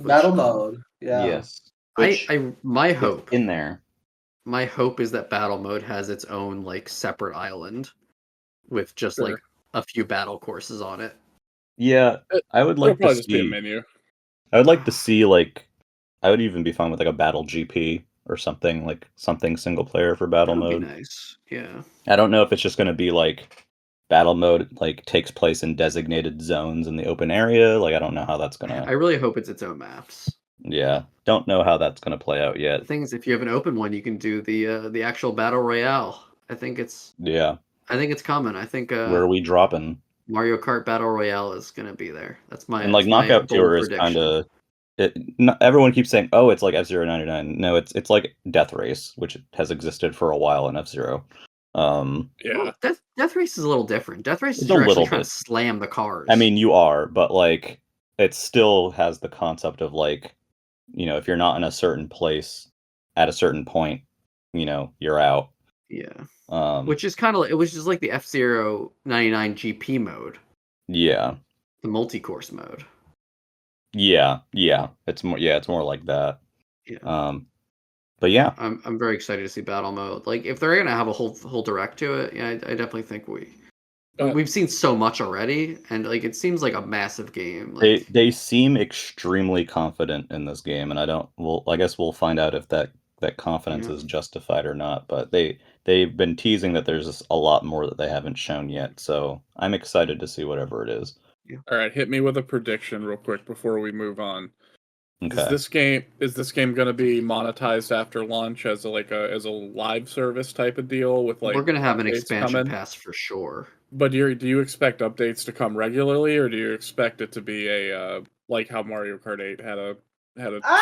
Yeah. Yes. Which my it's hope in there. my hope is that battle mode has its own like separate island with just like a few battle courses on it. Yeah, I would It'll like to probably just be a see. menu. I would like to see like. I would even be fine with like a battle GP or something like something single player for battle That would be mode. nice. Yeah. I don't know if it's just going to be like battle mode like takes place in designated zones in the open area. Like I don't know how that's I gonna. really hope it's its own maps. Yeah, don't know how that's gonna play out The yet. thing is, if you have an open one, you can do the actual battle royale. I think it's Yeah, coming. I think where are we dropping? Mario Kart Battle Royale is gonna be there. That's And like my Knockout bold Tour is kind prediction. of. Everyone keeps saying, "Oh, it's like F-Zero 99." No, it's like Death Race, which has existed for a while in F-Zero. Yeah. Well, Death Race is a little different. Death Race It's is a you're actually little trying bit. to slam the cars. I mean, you are, but like it still has the concept of like, if you're not in a certain place at a certain point, you're out. yeah, Um, which is kind of it was just like the F-Zero 99 GP mode, yeah, the multi-course mode. yeah. It's more like that. Yeah. But yeah, I'm very excited to see battle mode. Like if they're gonna have a whole direct to it, yeah, I definitely think we've seen so much already, and like it seems like a massive game. Like they seem extremely confident in this game, and I guess we'll find out if that confidence Yeah. is justified or not. But they've been teasing that there's a lot more that they haven't shown yet, so I'm excited to see whatever it is. All right, hit me with a prediction real quick before we move on. Okay. Is this game going to be monetized after launch as a live service type of deal with like we're gonna have an updates expansion coming? pass for sure. But do you expect updates to come regularly, or do you expect it to be a like how Mario Kart 8 had a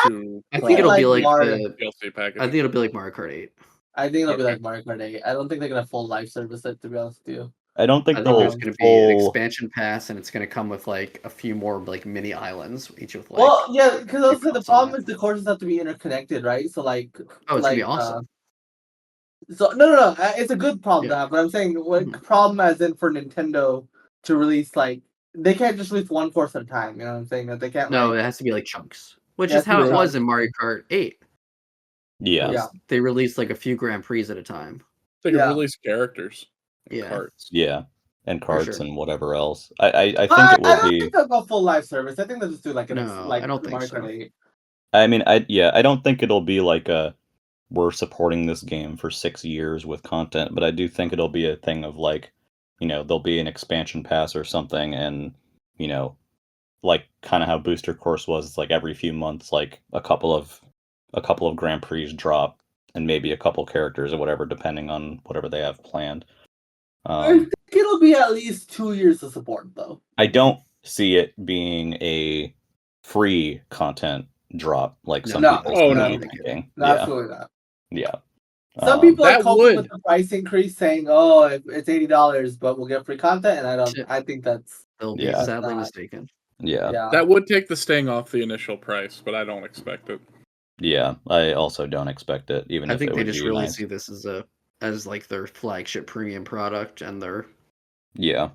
two I think it'll be like Mario- DLC package? I think it'll be like Mario Kart 8. I think it'll be Okay. like Mario Kart 8. I don't think they're gonna full live service it, to be honest with you. I don't think I think they'll there's going to be an full. expansion pass, and it's going to come with like a few more like mini islands, each with like. Well, yeah, because also the cops problem on is the courses have to be interconnected, right? So like, Oh, it's like, gonna be awesome. so no, it's a good problem to Yeah. have. But I'm saying, what Mhm. problem as in for Nintendo to release like they can't just release one course at a time. You know what I'm saying? That they can't. No, like, it has to be like chunks, which Yeah, is how it's it really was in Mario Kart 8. Yeah. Yeah. They released like a few Grand Prix at a time. They can Yeah. release characters, and Yeah. carts. Yeah, and carts sure. and whatever else. I think it I will don't be. think they'll go full live service. I think they'll just do like No, like I don't think Mario so. Kart 8. I mean, I don't think it'll be like we're supporting this game for 6 years with content, but I do think it'll be a thing of like, there'll be an expansion pass or something, and like kind of how Booster Course was. It's like every few months, like a couple of Grand Prix drop, and maybe a couple characters or whatever, depending on whatever they have planned. I think it'll be at least 2 years of support, though. I don't see it being a free content drop like some No. people Oh, seem no. to be thinking. No, Yeah, absolutely not. yeah. Some people are That coping would- with the price increase, saying, "Oh, it's $80, but we'll get free content," and I don't. Shit. I think that's They'll be Yeah. sadly not- mistaken. Yeah, yeah. That would take the sting off the initial price, but I don't expect it. yeah. I also don't expect it, even I if think it they would just be really nice. see this as like their flagship premium product, and their Yeah,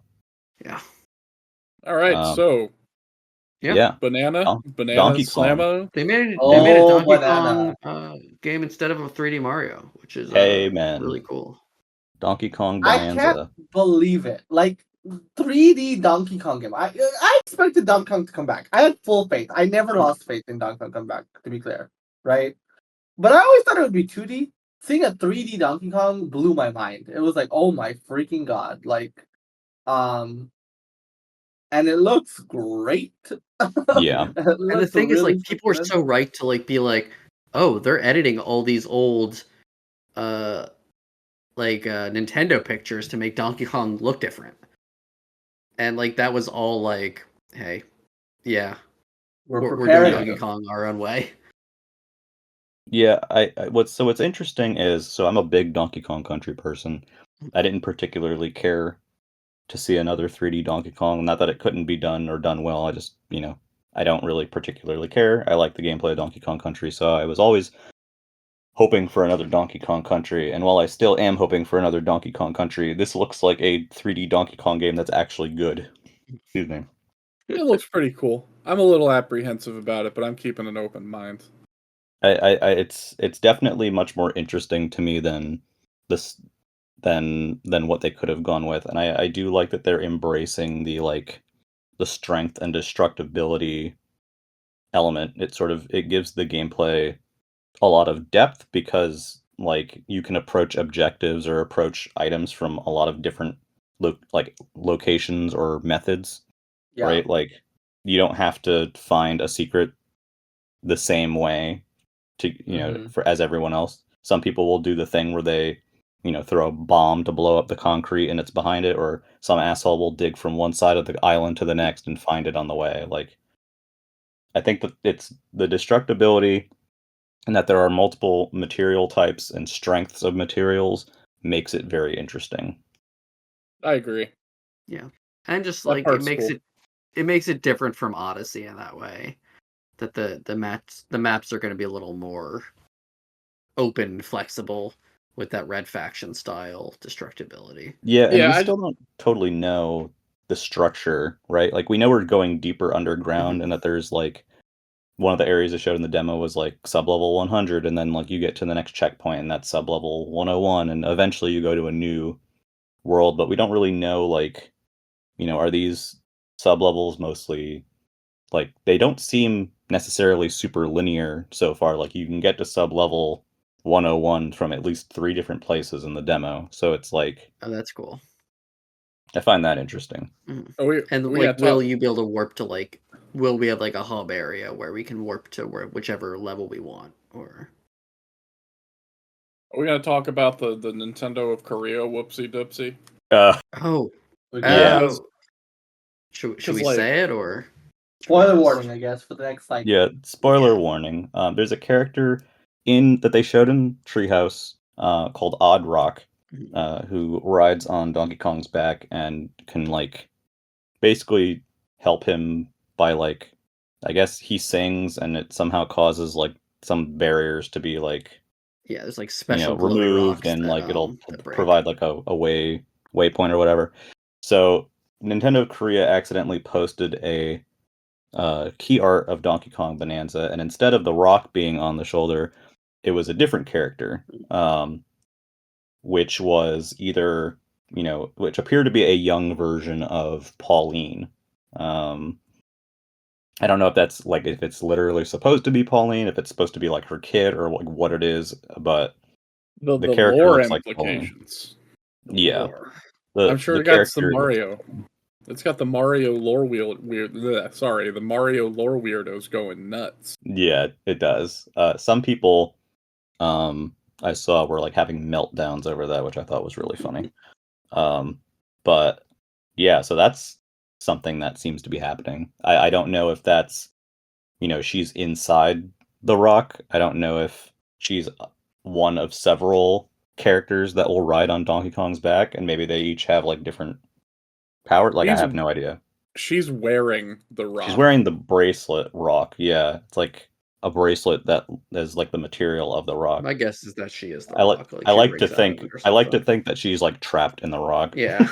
yeah. All right, so Yeah. yeah. Banana Donkey Kong. Slammo. They made a Oh, Donkey banana. Kong game instead of a 3D Mario, which is Hey, man. really cool. Donkey Kong I Bonanza. can't believe it. Like 3D Donkey Kong game. I expected Donkey Kong to come back. I had full faith. I never lost faith in Donkey Kong come back, to be clear, right? But I always thought it would be 2D. Seeing a 3D Donkey Kong blew my mind. It was like, oh my freaking god! Like, and it looks great. Yeah. And the thing is, like, people are so right to like be like, oh, they're editing all these old Nintendo pictures to make Donkey Kong look different. And like that was all like, hey, yeah, we're doing preparing. Donkey Kong our own way. Yeah, what's interesting is, so I'm a big Donkey Kong Country person. I didn't particularly care to see another 3D Donkey Kong. Not that it couldn't be done or done well. I just, I don't really particularly care. I like the gameplay of Donkey Kong Country, so I was always hoping for another Donkey Kong Country. And while I still am hoping for another Donkey Kong Country, this looks like a 3D Donkey Kong game that's actually good. Excuse me. It looks pretty cool. I'm a little apprehensive about it, but I'm keeping an open mind. It's definitely much more interesting to me than this than what they could have gone with, and I do like that they're embracing the strength and destructibility element. It gives the gameplay a lot of depth because you can approach objectives or approach items from a lot of different locations or methods, Yeah. right? Like you don't have to find a secret the same way to for as everyone else. Some people will do the thing where they throw a bomb to blow up the concrete and it's behind it, or some asshole will dig from one side of the island to the next and find it on the way. Like I think that it's the destructibility and that there are multiple material types and strengths of materials makes it very interesting. I agree. Yeah, and just That like it part's makes cool. it makes it different from Odyssey in that way. That the maps are going to be a little more open and flexible with that red faction style destructibility. Yeah, and we Yeah, still don't totally know the structure, right? Like we know we're going deeper underground and that there's one of the areas they showed in the demo was like sublevel 100, and then like you get to the next checkpoint and that's sublevel 101, and eventually you go to a new world, but we don't really know are these sublevels mostly like they don't seem necessarily super linear so far. Like you can get to sublevel 101 from at least 3 different places in the demo. So it's like Oh, that's cool. I find that interesting. Mhm. we And we like, got will top. you be able to warp to like? Will we have like a hub area where we can warp to whichever level we want, or? Are we gonna talk about the Nintendo of Korea whoopsie doopsie? Oh, Yeah. should we like say it or? Spoiler just- warning, I guess, for the next Yeah, spoiler Yeah. warning. There's a character in that they showed in Treehouse called Odd Rock, who rides on Donkey Kong's back and can basically help him by I guess he sings and it somehow causes some barriers to be Yeah, there's like special glowy removed, rocks and it'll that break. provide a waypoint or whatever. So Nintendo of Korea accidentally posted a key art of Donkey Kong Bonanza, and instead of the rock being on the shoulder, it was a different character, which was either which appeared to be a young version of Pauline. Um, I don't know if that's if it's literally supposed to be Pauline, if it's supposed to be like her kid or what it is, but the the character lore looks like Pauline. implications. The Yeah, lore. I'm the sure the it got some character looks like Mario. Pauline. It's got the Mario lore sorry, the Mario lore weirdos going nuts. Yeah, it does. Some people I saw were having meltdowns over that, which I thought was really funny. But yeah, so that's something that seems to be happening. I don't know if that's she's inside the rock. I don't know if she's one of several characters that will ride on Donkey Kong's back, and maybe they each have different power. I She's have no idea. she's wearing the She's rock. wearing the bracelet rock. Yeah, it's like a bracelet that is the material of the rock. My guess is that she is the I like rock. Like I she like to breaks out of think it or I like to something. think that she's trapped in the rock. Yeah.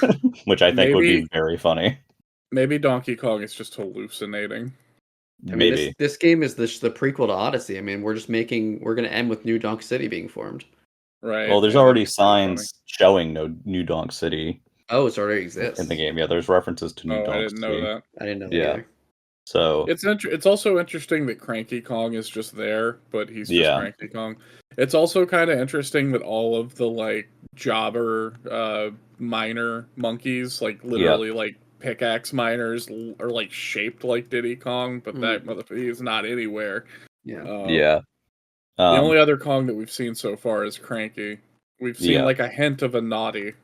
Which I think would be Maybe very funny. maybe Donkey Kong is just hallucinating. I mean, Maybe. this game is the prequel to Odyssey. I mean, we're going to end with New Donk City being formed. Right. Well, there's Yeah, that'd already be pretty funny. signs showing no New Donk City Oh, it already in exists. the game. Yeah, there's references to New Oh, I Donk didn't know City. that. I didn't know that Yeah. either. So It's also interesting that Cranky Kong is just there, but he's just Yeah. Cranky Kong. It's also kind of interesting that all of the jobber miner monkeys, literally pickaxe miners, are shaped like Diddy Kong, but that motherfucker is not anywhere. Yeah. yeah. The only other Kong that we've seen so far is Cranky. We've seen Yeah. a hint of a Naughty.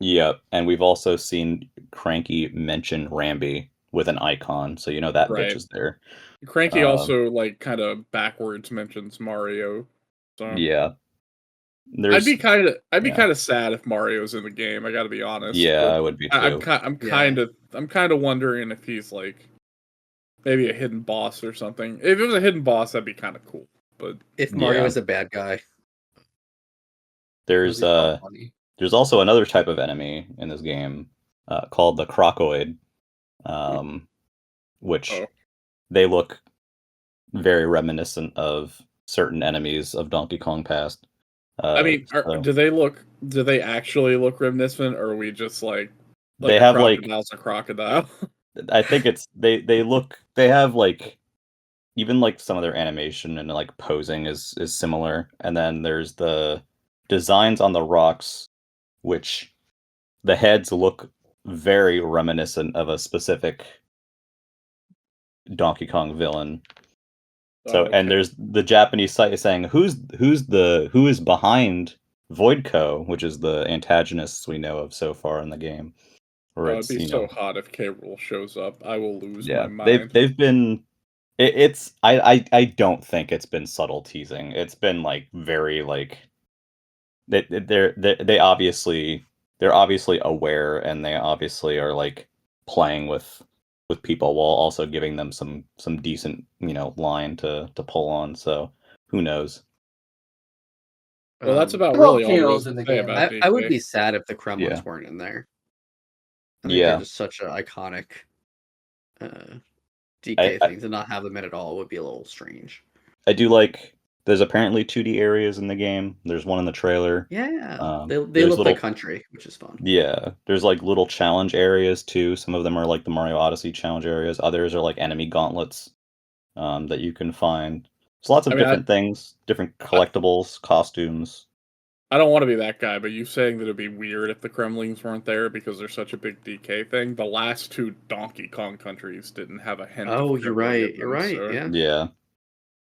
Yeah, and we've also seen Cranky mention Ramby with an icon, so that bitch Right. is there. Cranky also kind of backwards mentions Mario. So Yeah. I'd be kind yeah. of sad if Mario's in the game. I got to be honest. Yeah, but I would be I'm too. I'm kind of wondering if he's maybe a hidden boss or something. If it was a hidden boss, that'd be kind of cool. But If Mario Yeah. is a bad guy, There's funny. there's also another type of enemy in this game called the Crocoid. which they look very reminiscent of certain enemies of Donkey Kong past. I mean, do they actually look reminiscent, or are we just like they a have crocodile's a crocodile? I think it's they have even like some of their animation and like posing is similar, and then there's the designs on the rocks, which the heads look very reminiscent of a specific Donkey Kong villain. So and there's the Japanese site saying who is behind Voidco, which is the antagonists we know of so far in the game. Or it'd be so hot if K. Rool shows up. I will lose my mind. They've been it's I don't think it's been subtle teasing. It's been like very like they're obviously aware, and they obviously are like playing with people while also giving them some decent line to pull on. So who knows? Well, that's about really all there is in the to say game. about I would be sad if the Kremlins Yeah. weren't in there. I think they're just such an iconic DK thing. To not have them in it all would be a little strange. I do like. There's apparently 2D areas in the game. There's one in the trailer. Yeah, they look like country, which is fun. Yeah, there's like little challenge areas too. Some of them are like the Mario Odyssey challenge areas. Others are like enemy gauntlets that you can find. There's lots of different things, different collectibles, costumes. I don't want to be that guy, but you saying that it'd be weird if the Kremlings weren't there because they're such a big DK thing. The last 2 Donkey Kong countries didn't have a hint. Oh, you're right. You're right. So Yeah.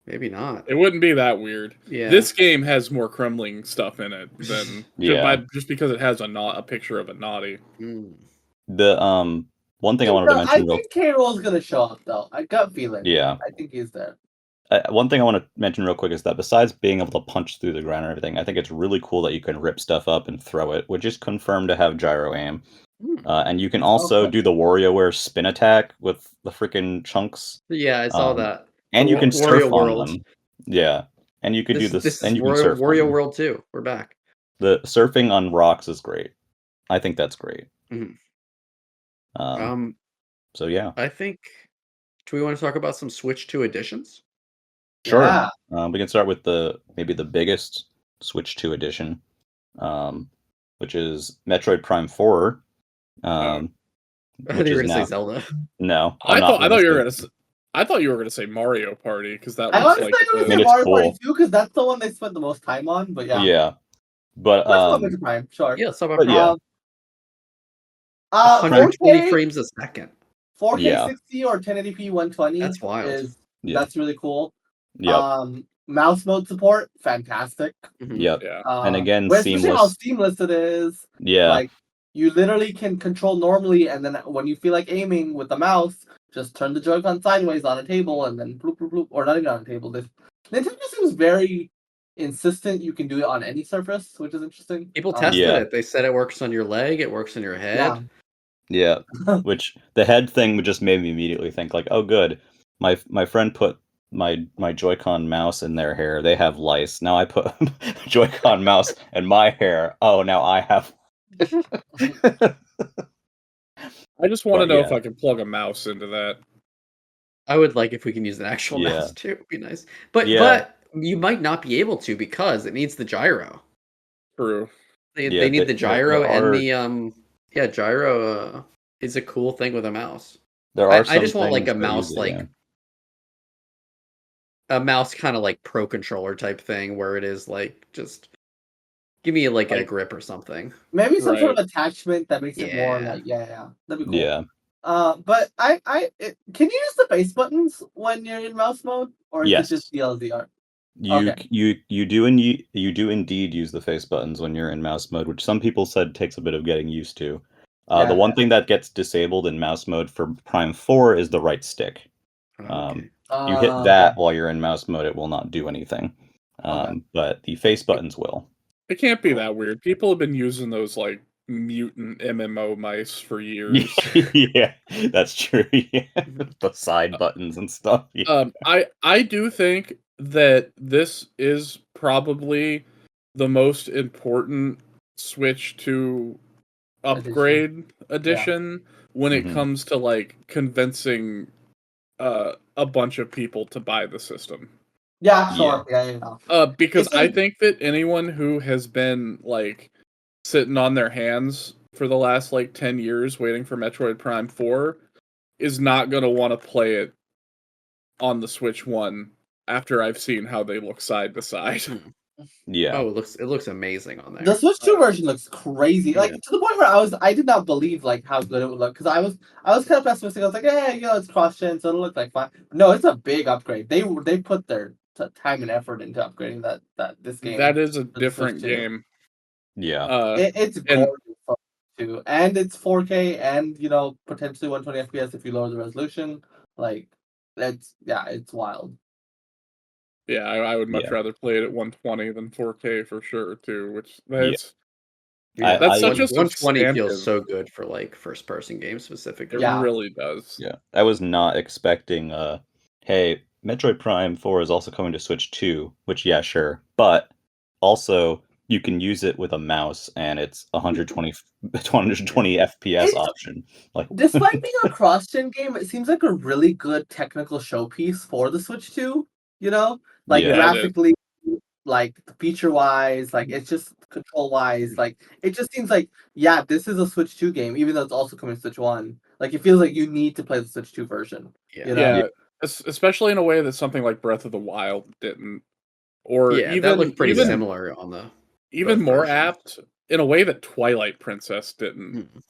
Maybe not. It wouldn't be that weird. Yeah. This game has more Kremling stuff in it than just because it has a picture of a naughty. The one thing I wanted to mention. I think K. Rool's gonna show up though. I got feeling. Yeah. I think he's there. One thing I want to mention real quick is that besides being able to punch through the ground and everything, I think it's really cool that you can rip stuff up and throw it, which is confirmed to have gyro aim. And you can also do the WarioWare spin attack with the freaking chunks. Yeah, I saw that. And you can surf on them. Yeah, and you could do this. This and is you can surf Wario World 2. We're back. The surfing on rocks is great. I think that's great. So yeah, I think. Do we want to talk about some Switch 2 editions? Sure. Yeah. We can start with maybe the biggest Switch 2 edition, which is Metroid Prime 4. I thought you were going to say Zelda. No, I thought you were going to say Mario Party because that looks like. I mean, Mario Party 2 because that's the one they spent the most time on. But yeah. Yeah, but Metroid Prime, sure. Yeah, let's talk about Prime. 120 frames a second. 4K 60 or 1080p 120. That's wild. That's really cool. Yeah. Mouse mode support, fantastic. Yep. Yeah. And again, seamless. How seamless it is. Yeah. Like you literally can control normally, and then when you feel like aiming with the mouse, just turn the Joy-Con sideways on a table, and then bloop bloop bloop, or not even on a table. Nintendo seems very insistent you can do it on any surface, which is interesting. People tested it. They said it works on your leg, it works on your head. Yeah. Which the head thing would just made me immediately think like, oh good. My friend put my Joy-Con mouse in their hair. They have lice. Now I put Joy-Con mouse in my hair. Oh, now I have. I just want to know if I can plug a mouse into that. I would like if we can use an actual mouse too. It'd be nice. But you might not be able to because it needs the gyro. True. They need the gyro and the gyro is a cool thing with a mouse. I just want like a mouse a mouse kind of like Pro Controller type thing where it is like just give me like a grip or something. Maybe some sort of attachment that makes it more like that'd be cool. Yeah. But can you use the base buttons when you're in mouse mode, or is it just the LDR? You do indeed use the face buttons when you're in mouse mode, which some people said takes a bit of getting used to. The one thing that gets disabled in mouse mode for Prime 4 is the right stick. You hit that while you're in mouse mode, it will not do anything. But the face buttons will. It can't be that weird. People have been using those like mutant MMO mice for years. Yeah, that's true. Yeah. The side buttons and stuff. Yeah. I do think that this is probably the most important Switch to upgrade edition when it comes to like convincing a bunch of people to buy the system. Yeah, sure. Yeah. Because It's I like- think that anyone who has been like sitting on their hands for the last like 10 years waiting for Metroid Prime 4 is not going to want to play it on the Switch 1 after I've seen how they look side to side. Yeah. Oh, it looks amazing on there. The Switch 2 version looks crazy. Like Yeah. to the point where I did not believe like how good it would look because I was kind of pessimistic. I was like, hey, it's cross-gen, so it'll look like fine. No, it's a big upgrade. They put their time and effort into upgrading this game. That is a for the different Switch 2. game. Yeah. It's and- gorgeous too, and it's 4K and potentially 120 FPS if you lower the resolution. Like it's wild. Yeah, I would much Yeah. rather play it at 120 than 4K for sure too, which that's Yeah, that's such a 120 substantive. feels so good for like first person games It specifically. Yeah. really does. Yeah. I was not expecting hey, Metroid Prime 4 is also coming to Switch 2, which yeah, sure. But also you can use it with a mouse and it's 120 FPS It's- option. Like Despite being a cross-gen game, it seems like a really good technical showpiece for the Switch 2. Like Yeah. graphically, like feature-wise, like it's just control-wise, like it just seems like this is a Switch 2 game, even though it's also coming to Switch 1. Like it feels like you need to play the Switch 2 version. Yeah. Yeah, especially in a way that something like Breath of the Wild didn't, or Yeah, even that looked pretty even similar on the even both more versions. apt in a way that Twilight Princess didn't. Mhm.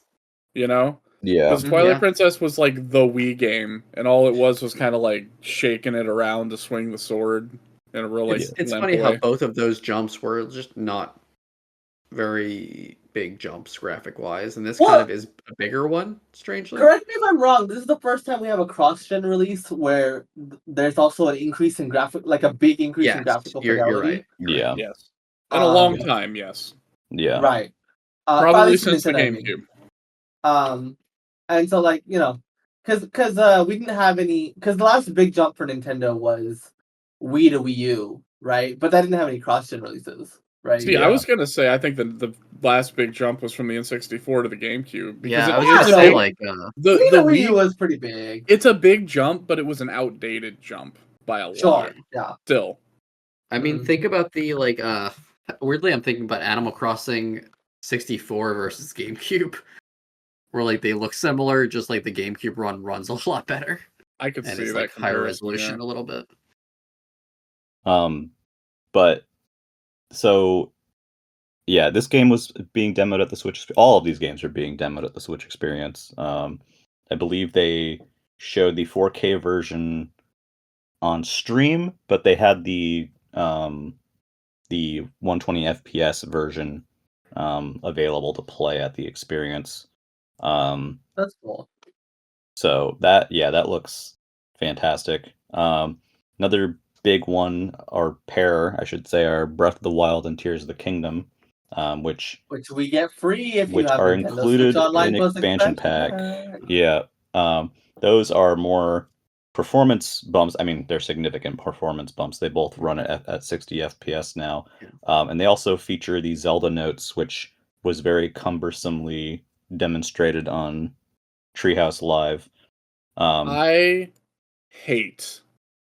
You know, yeah. because Twilight Yeah. Princess was like the Wii game, and all it was kind of like shaking it around to swing the sword in a real like It's limp funny way. how both of those jumps were just not very big jumps graphic wise, and this Well- kind of is a bigger one, strangely. Correct me if I'm wrong. This is the first time we have a cross-gen release where there's also an increase in graphic, like a big increase in Yes, graphical you're fidelity. right. You're Yeah. right. Yes, in a long Yeah. time. Yes, Yeah. Right. probably for since the Nintendo, I mean. GameCube. And so like because we didn't have any because the last big jump for Nintendo was Wii to Wii U, right? But that didn't have any cross-gen releases, right? See, I was gonna say I think the last big jump was from the N64 to the GameCube because Yeah, I was Yeah, gonna so- say like the Wii to Wii Wii. U was pretty big. It's a big jump, but it was an outdated jump by a Sure, lot. yeah. Still, I mean, Mhm. think about the like weirdly I'm thinking about Animal Crossing 64 versus GameCube. Where like they look similar, just like the GameCube runs a lot better. I could And see it's that like higher comparison, resolution yeah. a little bit. But so yeah, this game was being demoed at the Switch. All of these games are being demoed at the Switch Experience. I believe they showed the 4K version on stream, but they had the 120 FPS version available to play at the experience. That's cool. So that looks fantastic. Another big one, or pair, I should say, are Breath of the Wild and Tears of the Kingdom, which we get free if you which have are Nintendo included Switch Online in Plus expansion pack. Yeah, those are more performance bumps. I mean, they're significant performance bumps. They both run at 60 FPS now, and they also feature the Zelda notes, which was very cumbersomely demonstrated on Treehouse Live. I hate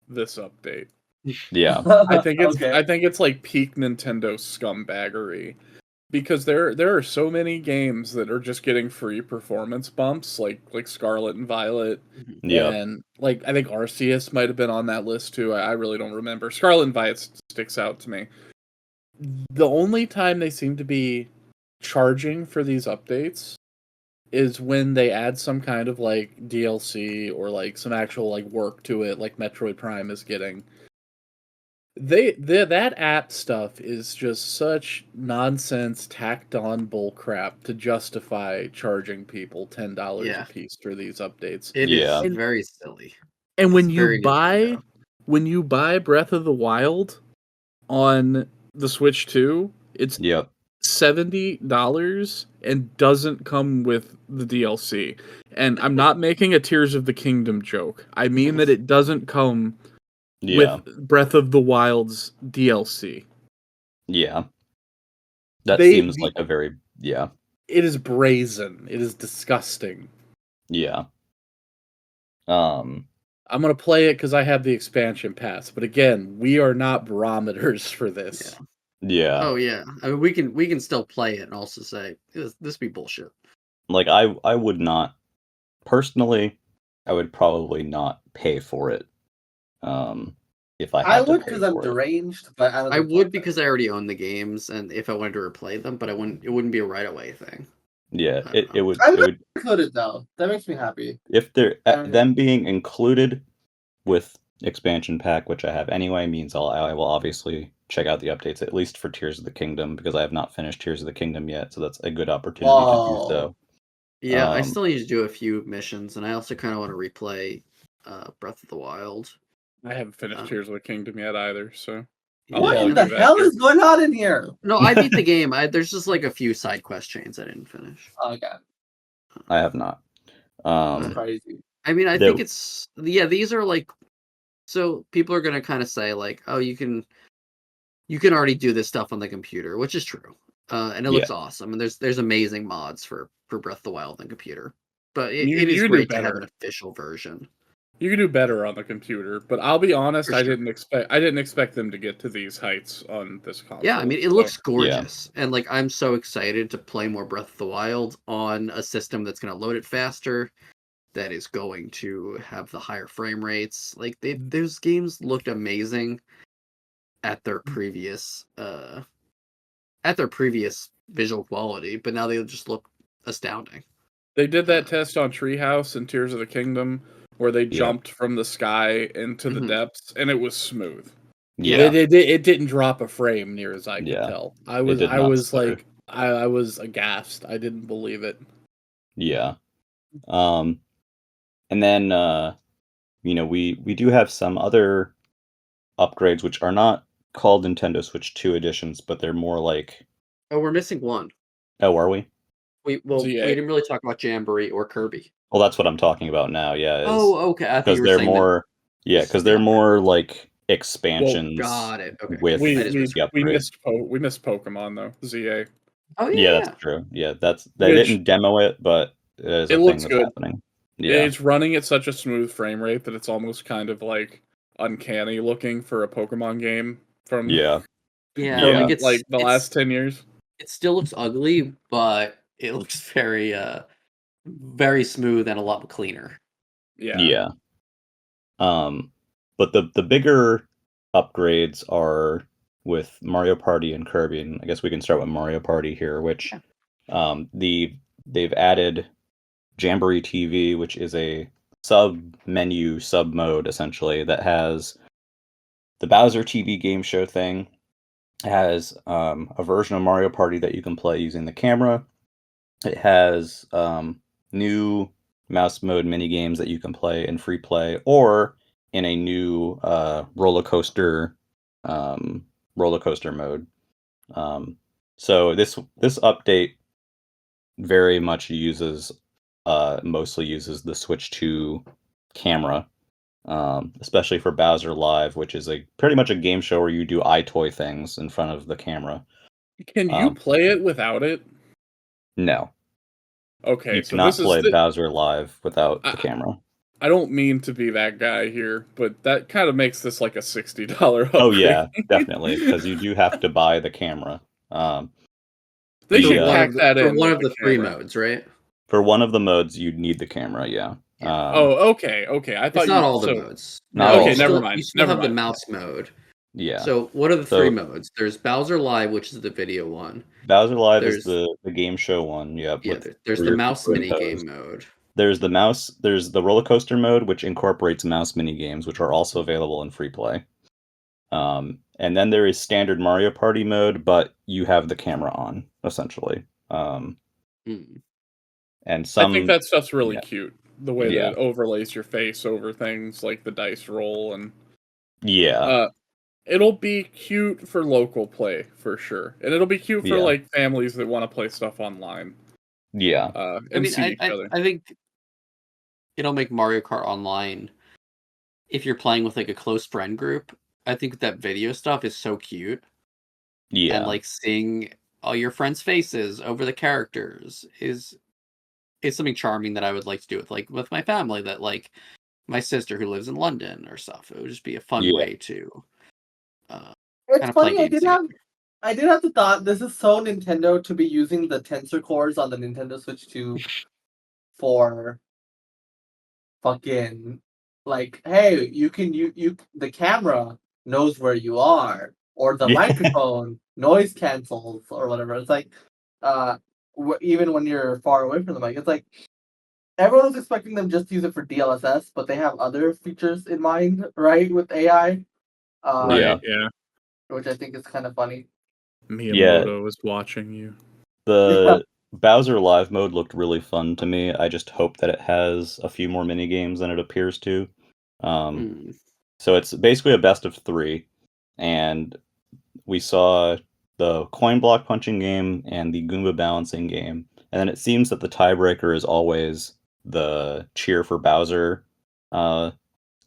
this update. Yeah, I think it's Okay. I think it's like peak Nintendo scumbaggery. Because there are so many games that are just getting free performance bumps, like Scarlet and Violet, yeah, and like I think Arceus might have been on that list too. I really don't remember. Scarlet and Violet sticks out to me. The only time they seem to be charging for these updates is when they add some kind of like DLC or like some actual like work to it, like Metroid Prime is getting. That app stuff is just such nonsense, tacked on bullcrap to justify charging people $10 Yeah. a piece for these updates. It is Yeah. very silly. And when It's very you buy Breath of the Wild on the Switch 2, it's yep, $70 and doesn't come with the DLC. And I'm not making a Tears of the Kingdom joke. I mean that it doesn't come yeah, with Breath of the Wild's DLC. yeah. That They- seems the- like a very It is brazen. It is disgusting. yeah. I'm gonna play it because I have the expansion pass. But again, we are not barometers for this. Yeah. Oh yeah. I mean, we can still play it and also say this be bullshit. Like I would not personally. I would probably not pay for it. If I I had to would pay because I'm for it. deranged, but I don't I think would because I already own the games, and if I wanted to replay them, but I wouldn't. It wouldn't be a right away thing. Yeah, I don't it know. would I'm it not would included though. That makes me happy. if they're I don't them being included with expansion pack, which I have anyway, means I will obviously check out the updates at least for Tears of the Kingdom because I have not finished Tears of the Kingdom yet, so that's a good opportunity to do Whoa. so. Yeah, I still need to do a few missions, and I also kind of want to replay Breath of the Wild. I haven't finished Tears of the Kingdom yet either, so I'll What probably in the do that hell here. is going on in here? No, I beat the game. There's just like a few side quest chains I didn't finish. Okay, I have not. that's But- crazy. I mean, I There- think it's these are like, so people are gonna kind of say like, oh, you can already do this stuff on the computer, which is true, and it looks awesome. And there's amazing mods for Breath of the Wild on computer, but it You is can do great to have better. an official version. You can do better on the computer, but I'll be honest, For I sure. didn't expect them to get to these heights on this console. Yeah, I mean, it so- looks gorgeous, and like I'm so excited to play more Breath of the Wild on a system that's going to load it faster, that is going to have the higher frame rates. Like those games looked amazing at their previous visual quality, but now they just look astounding. They did that test on Treehouse and Tears of the Kingdom where they jumped from the sky into the Mhm. depths, and it was smooth. Yeah, It didn't drop a frame near as I could Yeah. tell. did not stutter. I was aghast. I didn't believe it. Yeah. And then we do have some other upgrades which are not called Nintendo Switch 2 editions, but they're more like Oh, we're missing one. oh, are we? We ZA. didn't really talk about Jamboree or Kirby. Well, that's what I'm talking about now. Yeah, Oh, okay. I thought because you were they're saying that. more because they're more like expansions Got it. Okay. with We That is we, the we upgrades. missed Pokemon though. ZA. Oh Yeah, yeah. that's true. Yeah, they Which- didn't demo it, but it is a It thing looks that's good. happening. Yeah, It's running at such a smooth frame rate that it's almost kind of like uncanny looking for a Pokemon game from yeah, Yeah. Yeah. Like it's like the last 10 years. It still looks ugly, but it looks very very smooth and a lot cleaner. Yeah. But the bigger upgrades are with Mario Party and Kirby, and I guess we can start with Mario Party here, which they've added Jamboree TV, which is a sub mode essentially that has the Bowser TV game show thing. It has a version of Mario Party that you can play using the camera. It has new mouse mode mini games that you can play in free play or in a new roller coaster mode. So this update very much mostly uses the Switch 2 camera, especially for Bowser Live, which is pretty much a game show where you do toy things in front of the camera. Can you play it without it? No, Okay, you so cannot this is play Bowser Live without the camera. I don't mean to be that guy here, but that kind of makes this like a $60 upgrade. Oh yeah, definitely, because you do have to buy the camera. They For should one pack that for in one with of the free camera. modes, right? For one of the modes, you'd need the camera. Yeah. Yeah. Okay. I thought It's not you, all the so- modes. Not all okay, of never them. mind. You still Never have the mind. mouse mode. Yeah. So what are the So- three modes? There's Bowser Live, which is the video one. Bowser Live is There's- the game show one. Yeah. Yeah, there's where the you're mouse doing mini those. game mode. There's the roller coaster mode, which incorporates mouse mini games, which are also available in free play. And then there is standard Mario Party mode, but you have the camera on essentially. And some I think that stuff's really yeah. cute. The way Yeah. that it overlays your face over things like the dice roll and yeah. it'll be cute for local play for sure. And it'll be cute for Yeah. like families that want to play stuff online. Yeah. And see each other. I think it'll make Mario Kart Online, if you're playing with like a close friend group, I think that video stuff is so cute. Yeah. And like seeing all your friends' faces over the characters is something charming that I would like to do with my family, that like my sister who lives in London or stuff. It would just be a fun Yeah. way to It's kind of play funny. games together. I did have the thought. This is so Nintendo to be using the tensor cores on the Nintendo Switch 2 for fucking like, hey, you can you the camera knows where you are, or the Yeah. microphone noise cancels or whatever. It's like, even when you're far away from the mic, it's like everyone was expecting them just to use it for DLSS, but they have other features in mind, right, with AI, Right, yeah. which I think is kind of funny. Miyamoto is watching you. The Bowser Live mode looked really fun to me. I just hope that it has a few more mini games than it appears to. So it's basically a best of 3, and we saw the coin block punching game and the Goomba balancing game, and then it seems that the tiebreaker is always the cheer for Bowser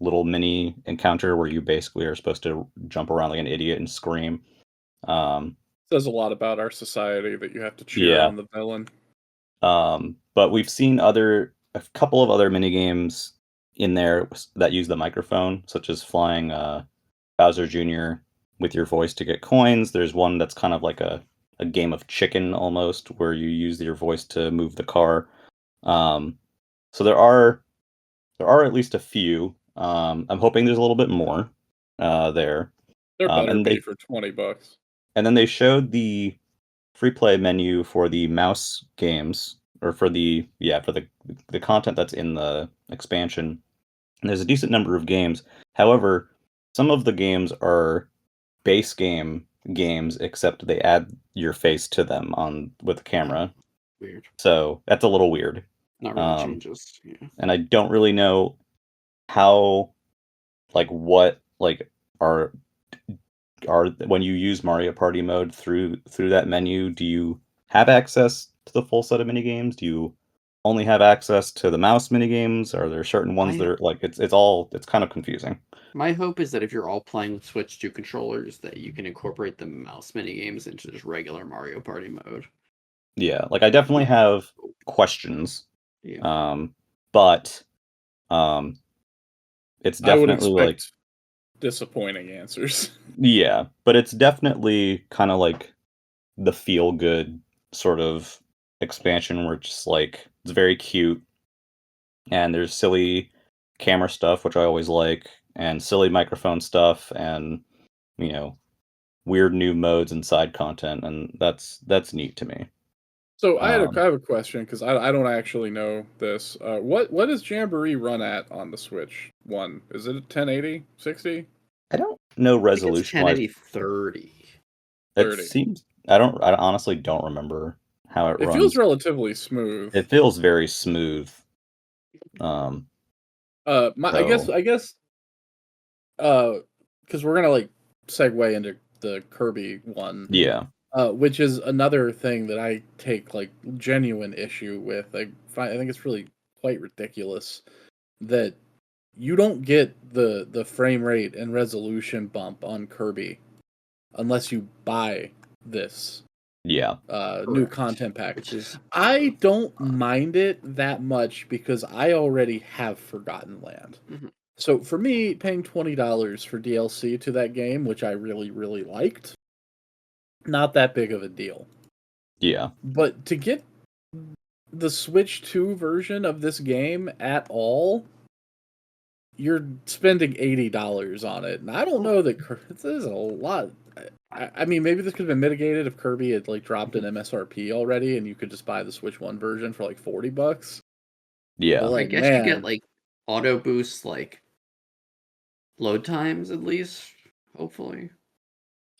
little mini encounter where you basically are supposed to jump around like an idiot and scream. Says a lot about our society that you have to cheer on the villain. But we've seen a couple of other mini games in there that use the microphone, such as flying Bowser Jr. with your voice to get coins. There's one that's kind of like a game of chicken almost, where you use your voice to move the car. So there are at least a few. I'm hoping there's a little bit more there. There better be for $20. And then they showed the free play menu for the mouse games, or for the content that's in the expansion. And there's a decent number of games. However, some of the games are base games, except they add your face to them with the camera. Weird. So that's a little weird. Not really changes. Yeah. And I don't really know how, what are when you use Mario Party mode through that menu, do you have access to the full set of minigames? Do you only have access to the mouse minigames? Are there certain ones that are it's kind of confusing. My hope is that if you're all playing with Switch 2 controllers, that you can incorporate the mouse minigames into just regular Mario Party mode. Yeah, I definitely have questions. Yeah. But it's definitely I would expect disappointing answers. Yeah, but it's definitely kind of like the feel good sort of expansion where it's just it's very cute, and there's silly camera stuff, which I always like, and silly microphone stuff, and weird new modes and side content, and that's neat to me. So I have a question, because I don't actually know this. What does Jamboree run at on the Switch 1? Is it 1080, 60? I don't know resolution. 1080 30. It seems I honestly don't remember how it runs. It feels relatively smooth. It feels very smooth. I guess because we're gonna segue into the Kirby one. Yeah. Which is another thing that I take genuine issue with. I think it's really quite ridiculous that you don't get the frame rate and resolution bump on Kirby unless you buy this new content package. I don't mind it that much because I already have Forgotten Land. Mm-hmm. So for me, paying $20 for DLC to that game, which I really, really liked, not that big of a deal. Yeah. But to get the Switch 2 version of this game at all, you're spending $80 on it. And I don't know that this is a lot. I mean, maybe this could have been mitigated if Kirby had dropped an MSRP already, and you could just buy the Switch 1 version for $40. Yeah, but, I guess you get auto boost, load times at least. Hopefully,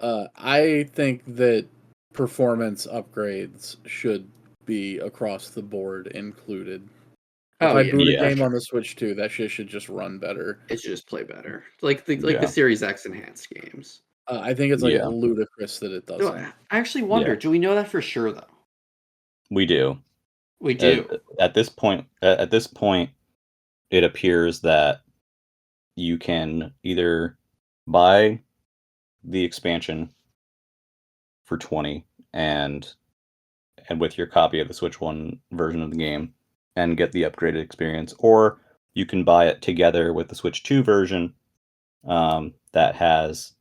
I think that performance upgrades should be across the board included. If I boot a game on the Switch 2, that shit should just run better. It should just play better, the Series X enhanced games. I think it's ludicrous that it doesn't. I actually wonder. Do we know that for sure though? We do. We do. At this point, it appears that you can either buy the expansion for $20 and with your copy of the Switch 1 version of the game and get the upgraded experience, or you can buy it together with the Switch 2 version that has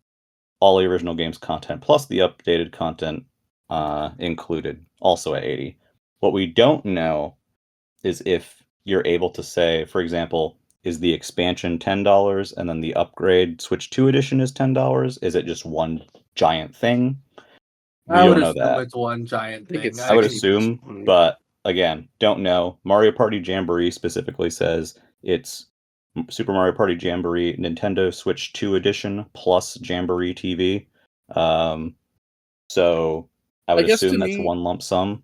all the original games content plus the updated content included, also at $80. What we don't know is if you're able to say, for example, is the expansion $10 and then the upgrade Switch 2 edition is $10? Is it just one giant thing? We I would don't know assume that. it's one giant I think thing. it's I would 60 assume, plus one. but again, don't know. Mario Party Jamboree specifically says it's Super Mario Party Jamboree Nintendo Switch 2 edition plus Jamboree TV. So I would guess to assume that's me- one lump sum.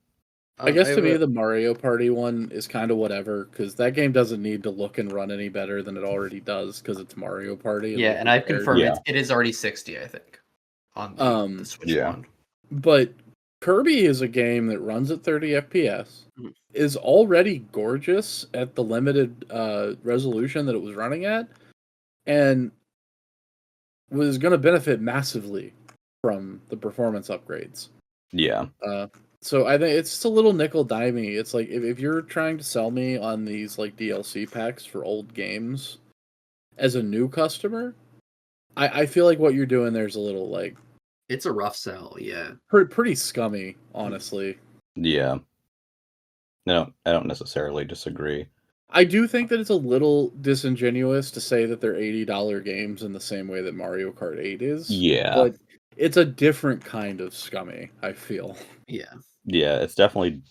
I guess to have me, a- the Mario Party one is kind of whatever, because that game doesn't need to look and run any better than it already does, because it's Mario Party. yeah, who and I've cares? confirmed Yeah. it is already 60, I think, on the Switch yeah. one. But Kirby is a game that runs at 30 FPS, Mhm. is already gorgeous at the limited resolution that it was running at, and was going to benefit massively from the performance upgrades. Yeah. So I think it's just a little nickel-dimey. It's like if you're trying to sell me on these like DLC packs for old games as a new customer, I feel like what you're doing there's a little like It's a rough sell, yeah. pretty scummy, honestly. Yeah. No, I don't necessarily disagree. I do think that it's a little disingenuous to say that they're $80 games in the same way that Mario Kart 8 is. Yeah. But it's a different kind of scummy, I feel. Yeah. Yeah, it's definitely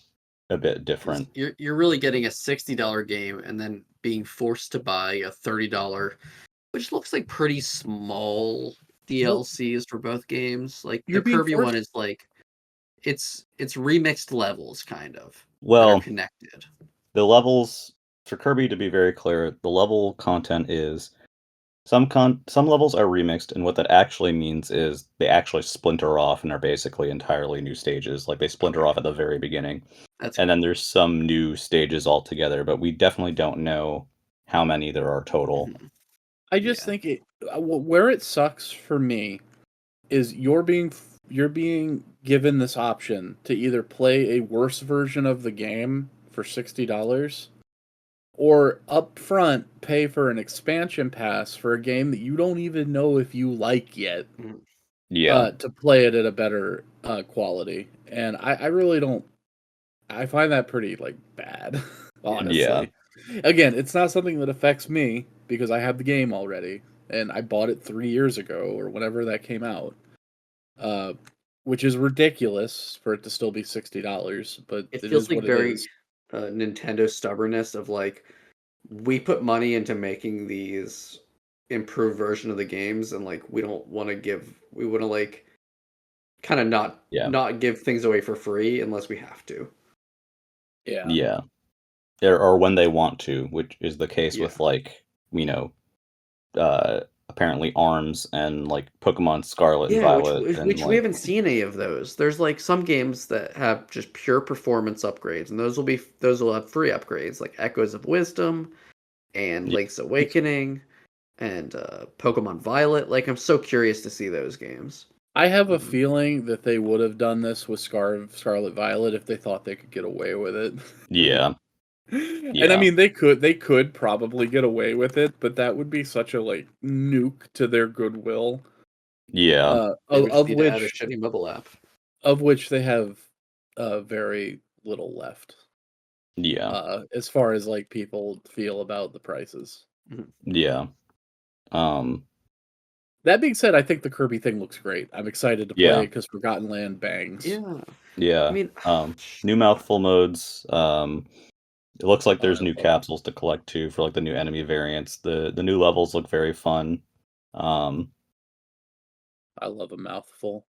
a bit different. You're really getting a $60 game and then being forced to buy a $30, which looks like pretty small DLCs for both games. Like the You're being Kirby forced- one is like it's remixed levels kind of that Well, are connected. the levels for Kirby, to be very clear, the level content is some levels are remixed, and what that actually means is they actually splinter off and are basically entirely new stages. Like they splinter Okay. off at the very beginning. That's And then there's some new stages altogether, but we definitely don't know how many there are total. Mhm. I just Yeah. think it where it sucks for me is you're being given this option to either play a worse version of the game for $60 or upfront pay for an expansion pass for a game that you don't even know if you like yet. Yeah. To play it at a better quality. And I really don't. I find that pretty like bad, honestly. Yeah. Again, it's not something that affects me because I have the game already, and I bought it 3 years ago or whenever that came out. Which is ridiculous for it to still be $60, but It it feels is like what very it is. Nintendo stubbornness of like we put money into making these improved version of the games and like we want to like kind of not give things away for free unless we have to. Yeah. Yeah. Or when they want to, which is the case Yeah. with like, apparently ARMS and like Pokemon Scarlet and Yeah, Violet. which and, we like, haven't seen any of those. There's like some games that have just pure performance upgrades, and those will have free upgrades like Echoes of Wisdom and Yeah. Link's Awakening and Pokemon Violet. Like I'm so curious to see those games. I have a Mhm. feeling that they would have done this with Scarlet Violet if they thought they could get away with it. Yeah. And I Yeah. mean they could probably get away with it, but that would be such a like nuke to their goodwill. Yeah. They would just Of need to add a which shitty mobile app. they have very little left. Yeah. As far as like people feel about the prices. Yeah. That being said, I think the Kirby thing looks great. I'm excited to play Yeah. it because Forgotten Land bangs. Yeah. Yeah. I mean, new mouthful modes. It looks like there's I new love- capsules to collect too for like the new enemy variants. The new levels look very fun. I love a mouthful.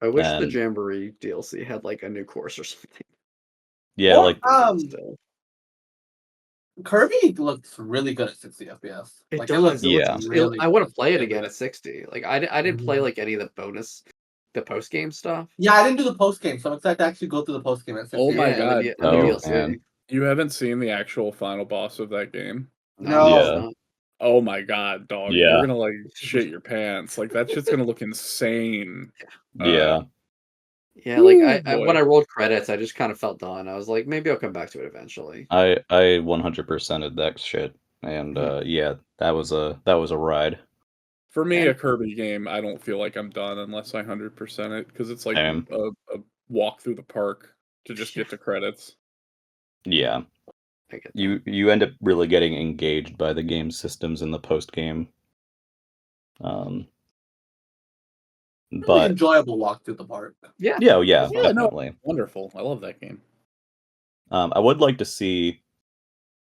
I wish the and- Jamboree DLC had like a new course or something. Yeah, Or, like Still. Kirby looks really good at 60 FPS. It Like, does. it looks Yeah. really I want to good. play it Yeah. again at 60. Like I didn't play Mhm. like any of the post game stuff. Yeah, I didn't do the post game, so I'm excited to actually go through the post game at 60. Oh my Yeah, God. and the Oh, DLC. man. You haven't seen the actual final boss of that game? No. Yeah. it's not. Oh my God, dog! Yeah. You're gonna like shit your pants. Like that shit's gonna look insane. Yeah. Yeah, like Ooh, I boy. when I rolled credits, I just kind of felt done. I was like, maybe I'll come back to it eventually. I 100%ed that shit. and yeah, that was a ride. For me, And- a Kirby game, I don't feel like I'm done unless I 100% it, because it's like Same. a walk through the park to just get to credits. Yeah, I get that. you end up really getting engaged by the game systems in the post game. Really But enjoyable walk through the park. Yeah. yeah, yeah, Yeah, no, definitely. wonderful. I love that game. I would like to see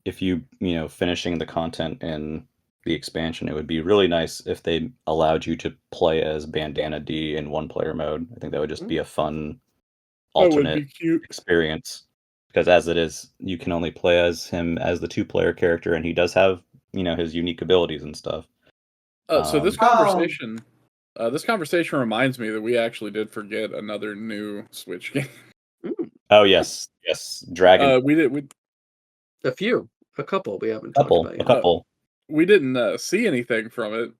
if you finishing the content in the expansion. It would be really nice if they allowed you to play as Bandana D in one player mode. I think that would just be a fun That would alternate be cute. experience. Because as it is, you can only play as him as the 2-player character, and he does have his unique abilities and stuff. So this Um, conversation reminds me that we actually did forget another new Switch game. Oh yes, Dragon. We A couple we haven't talked about A yet. couple. we didn't see anything from it.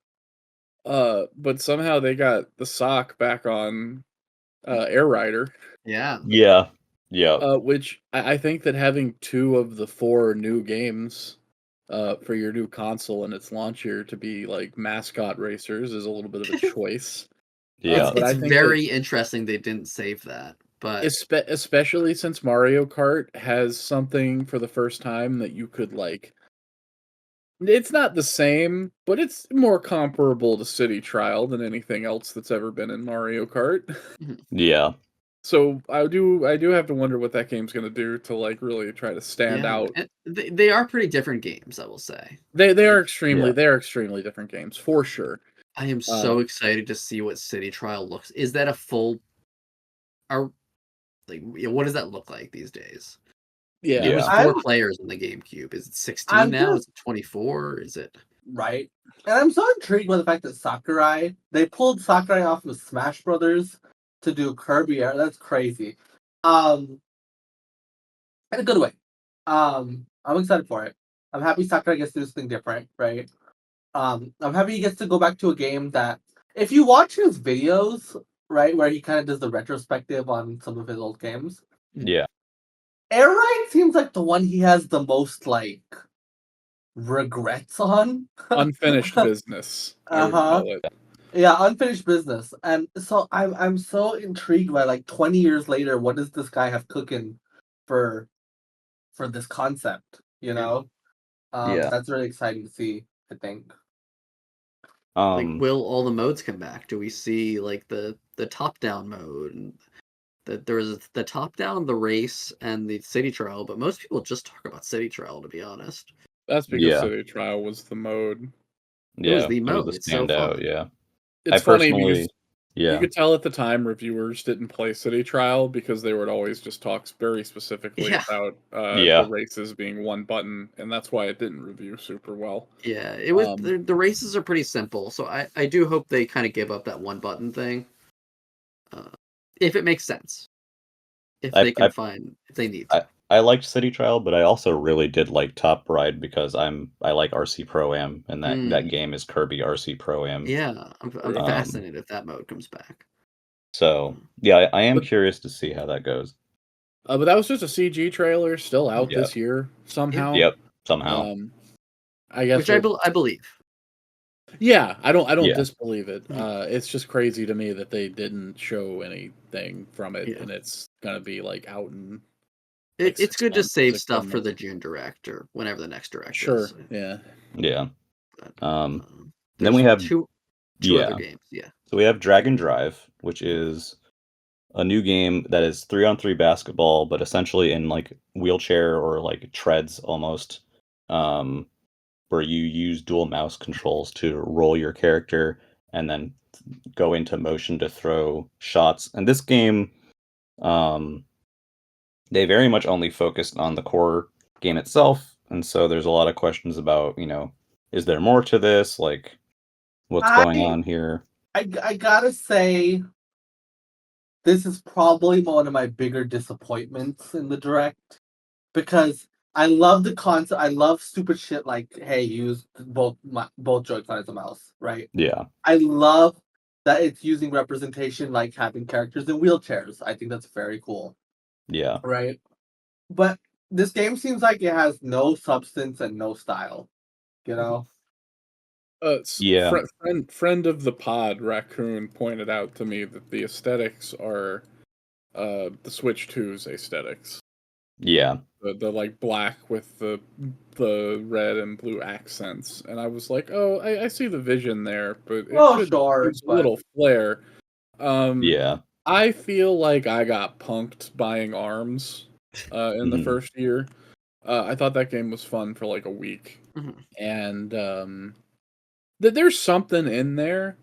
But somehow they got the sock back on Air Rider. Yeah. Yeah, yeah, Which I think that having 2 of the 4 new games for your new console and its launch year to be like mascot racers is a little bit of a choice. yeah. But I It's think very interesting they didn't save that. But especially since Mario Kart has something for the first time that you could like. It's not the same, but it's more comparable to City Trial than anything else that's ever been in Mario Kart. Yeah. So I do have to wonder what that game's gonna do to like really try to stand yeah, out. and they are pretty different games, I will say. They are Yeah. extremely different games for sure. I am so excited to see what City Trial looks. Is that a full? What does that look like these days? Yeah, It was Yeah. 4 players in the GameCube. Is it 16 I'm now? just- Is it 24? Is it? Right. And I'm so intrigued by the fact that they pulled Sakurai off of Smash Brothers to do Kirby. That's crazy. In a good way. I'm excited for it. I'm happy Sakurai gets to do something different, right? I'm happy he gets to go back to a game that, if you watch his videos, right, where he kind of does the retrospective on some of his old games, Yeah. Air Ride seems like the one he has the most regrets on. unfinished business. I would call it. Yeah, unfinished business. And so I'm so intrigued by 20 years later, what does this guy have cooking for this concept, Yeah. That's really exciting to see, I think. Will all the modes come back? Do we see the top down mode? And there was the top down, the race, and the City Trial, but most people just talk about City Trial, to be honest. That's because Yeah. City Trial was the mode. It was Yeah. the It was mode. the It's so standout. fun. Yeah. It's I funny personally, because yeah. you could tell at the time reviewers didn't play City Trial because they would always just talk very specifically Yeah. about Yeah. the races being one button, and that's why it didn't review super well. Yeah, it was the races are pretty simple, so I do hope they kind of give up that one button thing, if it makes sense. If they need to. I liked City Trial, but I also really did like Top Ride because I like RC Pro Am, and that game is Kirby RC Pro Am. Yeah, I'm fascinated if that mode comes back. So yeah, I am curious to see how that goes. But that was just a CG trailer, still out this year somehow. Yep, somehow. I guess Which I believe. Yeah, I don't Yeah. disbelieve it. It's just crazy to me that they didn't show anything from it, and it's gonna be out in. It's good to save 6 stuff for months. the June direct or whenever the next direct Sure. is. Yeah. Yeah. But, then we have two other games. Yeah. So we have Dragon Drive, which is a new game that is 3-on-3 basketball, but essentially in wheelchair or treads almost, where you use dual mouse controls to roll your character and then go into motion to throw shots. And this game, they very much only focused on the core game itself, and so there's a lot of questions about, is there more to this? What's going on here? I gotta say, this is probably one of my bigger disappointments in the direct, because I love the concept. I love stupid shit like, hey, use both Joy-Con as a mouse, right? Yeah. I love that it's using representation, like having characters in wheelchairs. I think that's very cool. Yeah. Right? But this game seems like it has no substance and no style. you know. Yeah. Friend of the pod, Raccoon, pointed out to me that the aesthetics are the Switch 2's aesthetics. Yeah. The like black with the red and blue accents, and I was like, oh, I see the vision there, but it could use a little flair. Yeah. I feel like I got punked buying ARMS in the first year. I thought that game was fun for like a week, and there's something in there,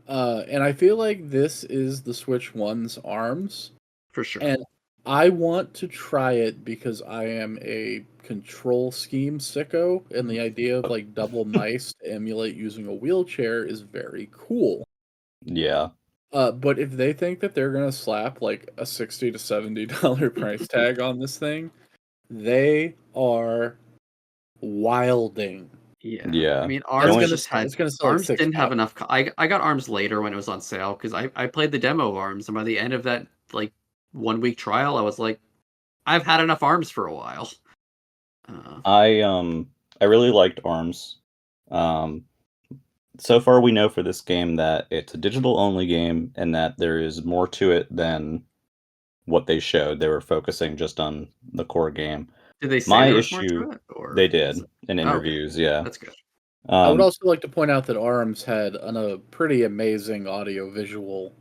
and I feel like this is the Switch 1's ARMS. For sure. And I want to try it because I am a control scheme sicko, and the idea of like double mice to emulate using a wheelchair is very cool. Yeah. But if they think that they're gonna slap like a $60 to $70 price tag on this thing, they are wilding. Yeah. I mean, ARMS just had it's gonna sell ARMS like didn't have enough. I got ARMS later when it was on sale because I played the demo of ARMS, and by the end of that like 1 week trial, I was like, I've had enough ARMS for a while. I really liked ARMS. So far we know for this game that it's a digital only game and that there is more to it than what they showed. They were focusing just on the core game. Did they say there was more to it? Or they did in interviews, yeah. That's good. I would also like to point out that ARMS had a pretty amazing audio-visual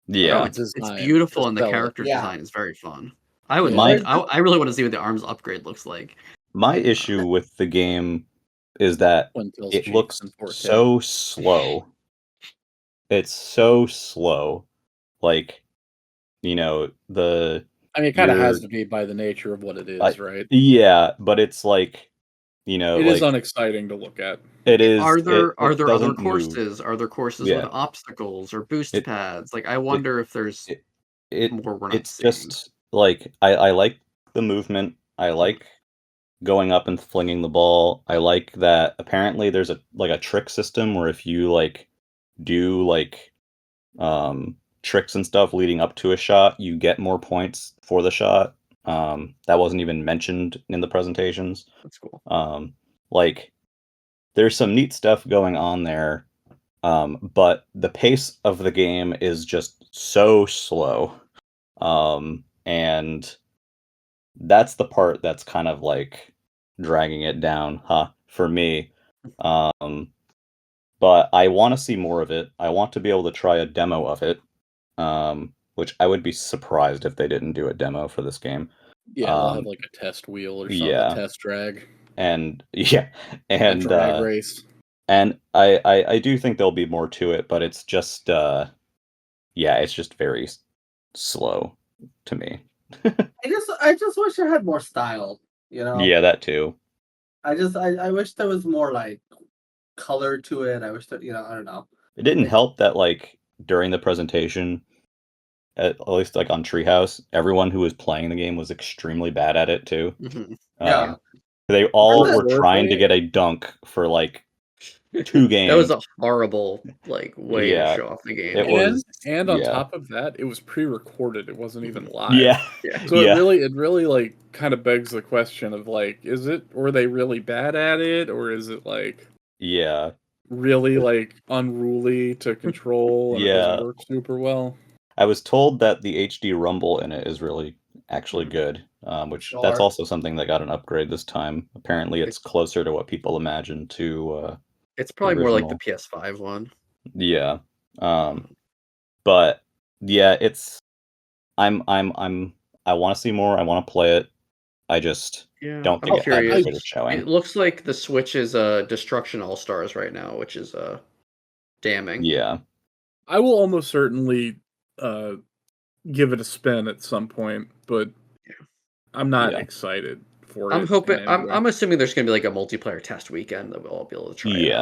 it's beautiful, and the character design is very fun. I really want to see what the ARMS upgrade looks like. My issue with the game is that it looks so slow. It's so slow. Like, you know, I mean, it kind of has to be by the nature of what it is, right? Yeah, but it's like, you know, it is unexciting to look at. It is. Are there other courses? Are there courses with obstacles or boost pads? Like, I wonder if there's more we're not seeing. Just like I like the movement. I like going up and flinging the ball. I like that apparently there's a trick system where if you like do like tricks and stuff leading up to a shot, you get more points for the shot. That wasn't even mentioned in the presentations. That's cool. Like there's some neat stuff going on there. But the pace of the game is just so slow. And that's the part that's kind of like dragging it down, for me. But I want to see more of it. I want to be able to try a demo of it. Which I would be surprised if they didn't do a demo for this game. Yeah, they'll have like a test wheel or something, a test drag. And a drag race. And I do think there'll be more to it, but it's just it's just very slow to me. I just wish it had more style, you know. Yeah, that too. I wish there was more like color to it. I wish that, you know, I don't know. It didn't help that like during the presentation, at least like on Treehouse, everyone who was playing the game was extremely bad at it too. Yeah. They all were trying to get a dunk for like 2 games. That was a horrible like way to show off the game. It was, and on top of that, it was pre-recorded. It wasn't even live. Yeah. So it really like kind of begs the question of like, were they really bad at it, or is it like really like unruly to control and it doesn't work super well? I was told that the HD rumble in it is really actually good, which that's also something that got an upgrade this time. Apparently it's closer to what people imagined to it's probably more like the PS5 one. Yeah. But yeah, it's I want to see more. I want to play it. I just don't think it had a good showing. It looks like the Switch is Destruction All-Stars right now, which is damning. Yeah. I will almost certainly give it a spin at some point, but I'm not excited for it. I'm hoping. I'm assuming there's going to be like a multiplayer test weekend that we'll all be able to try it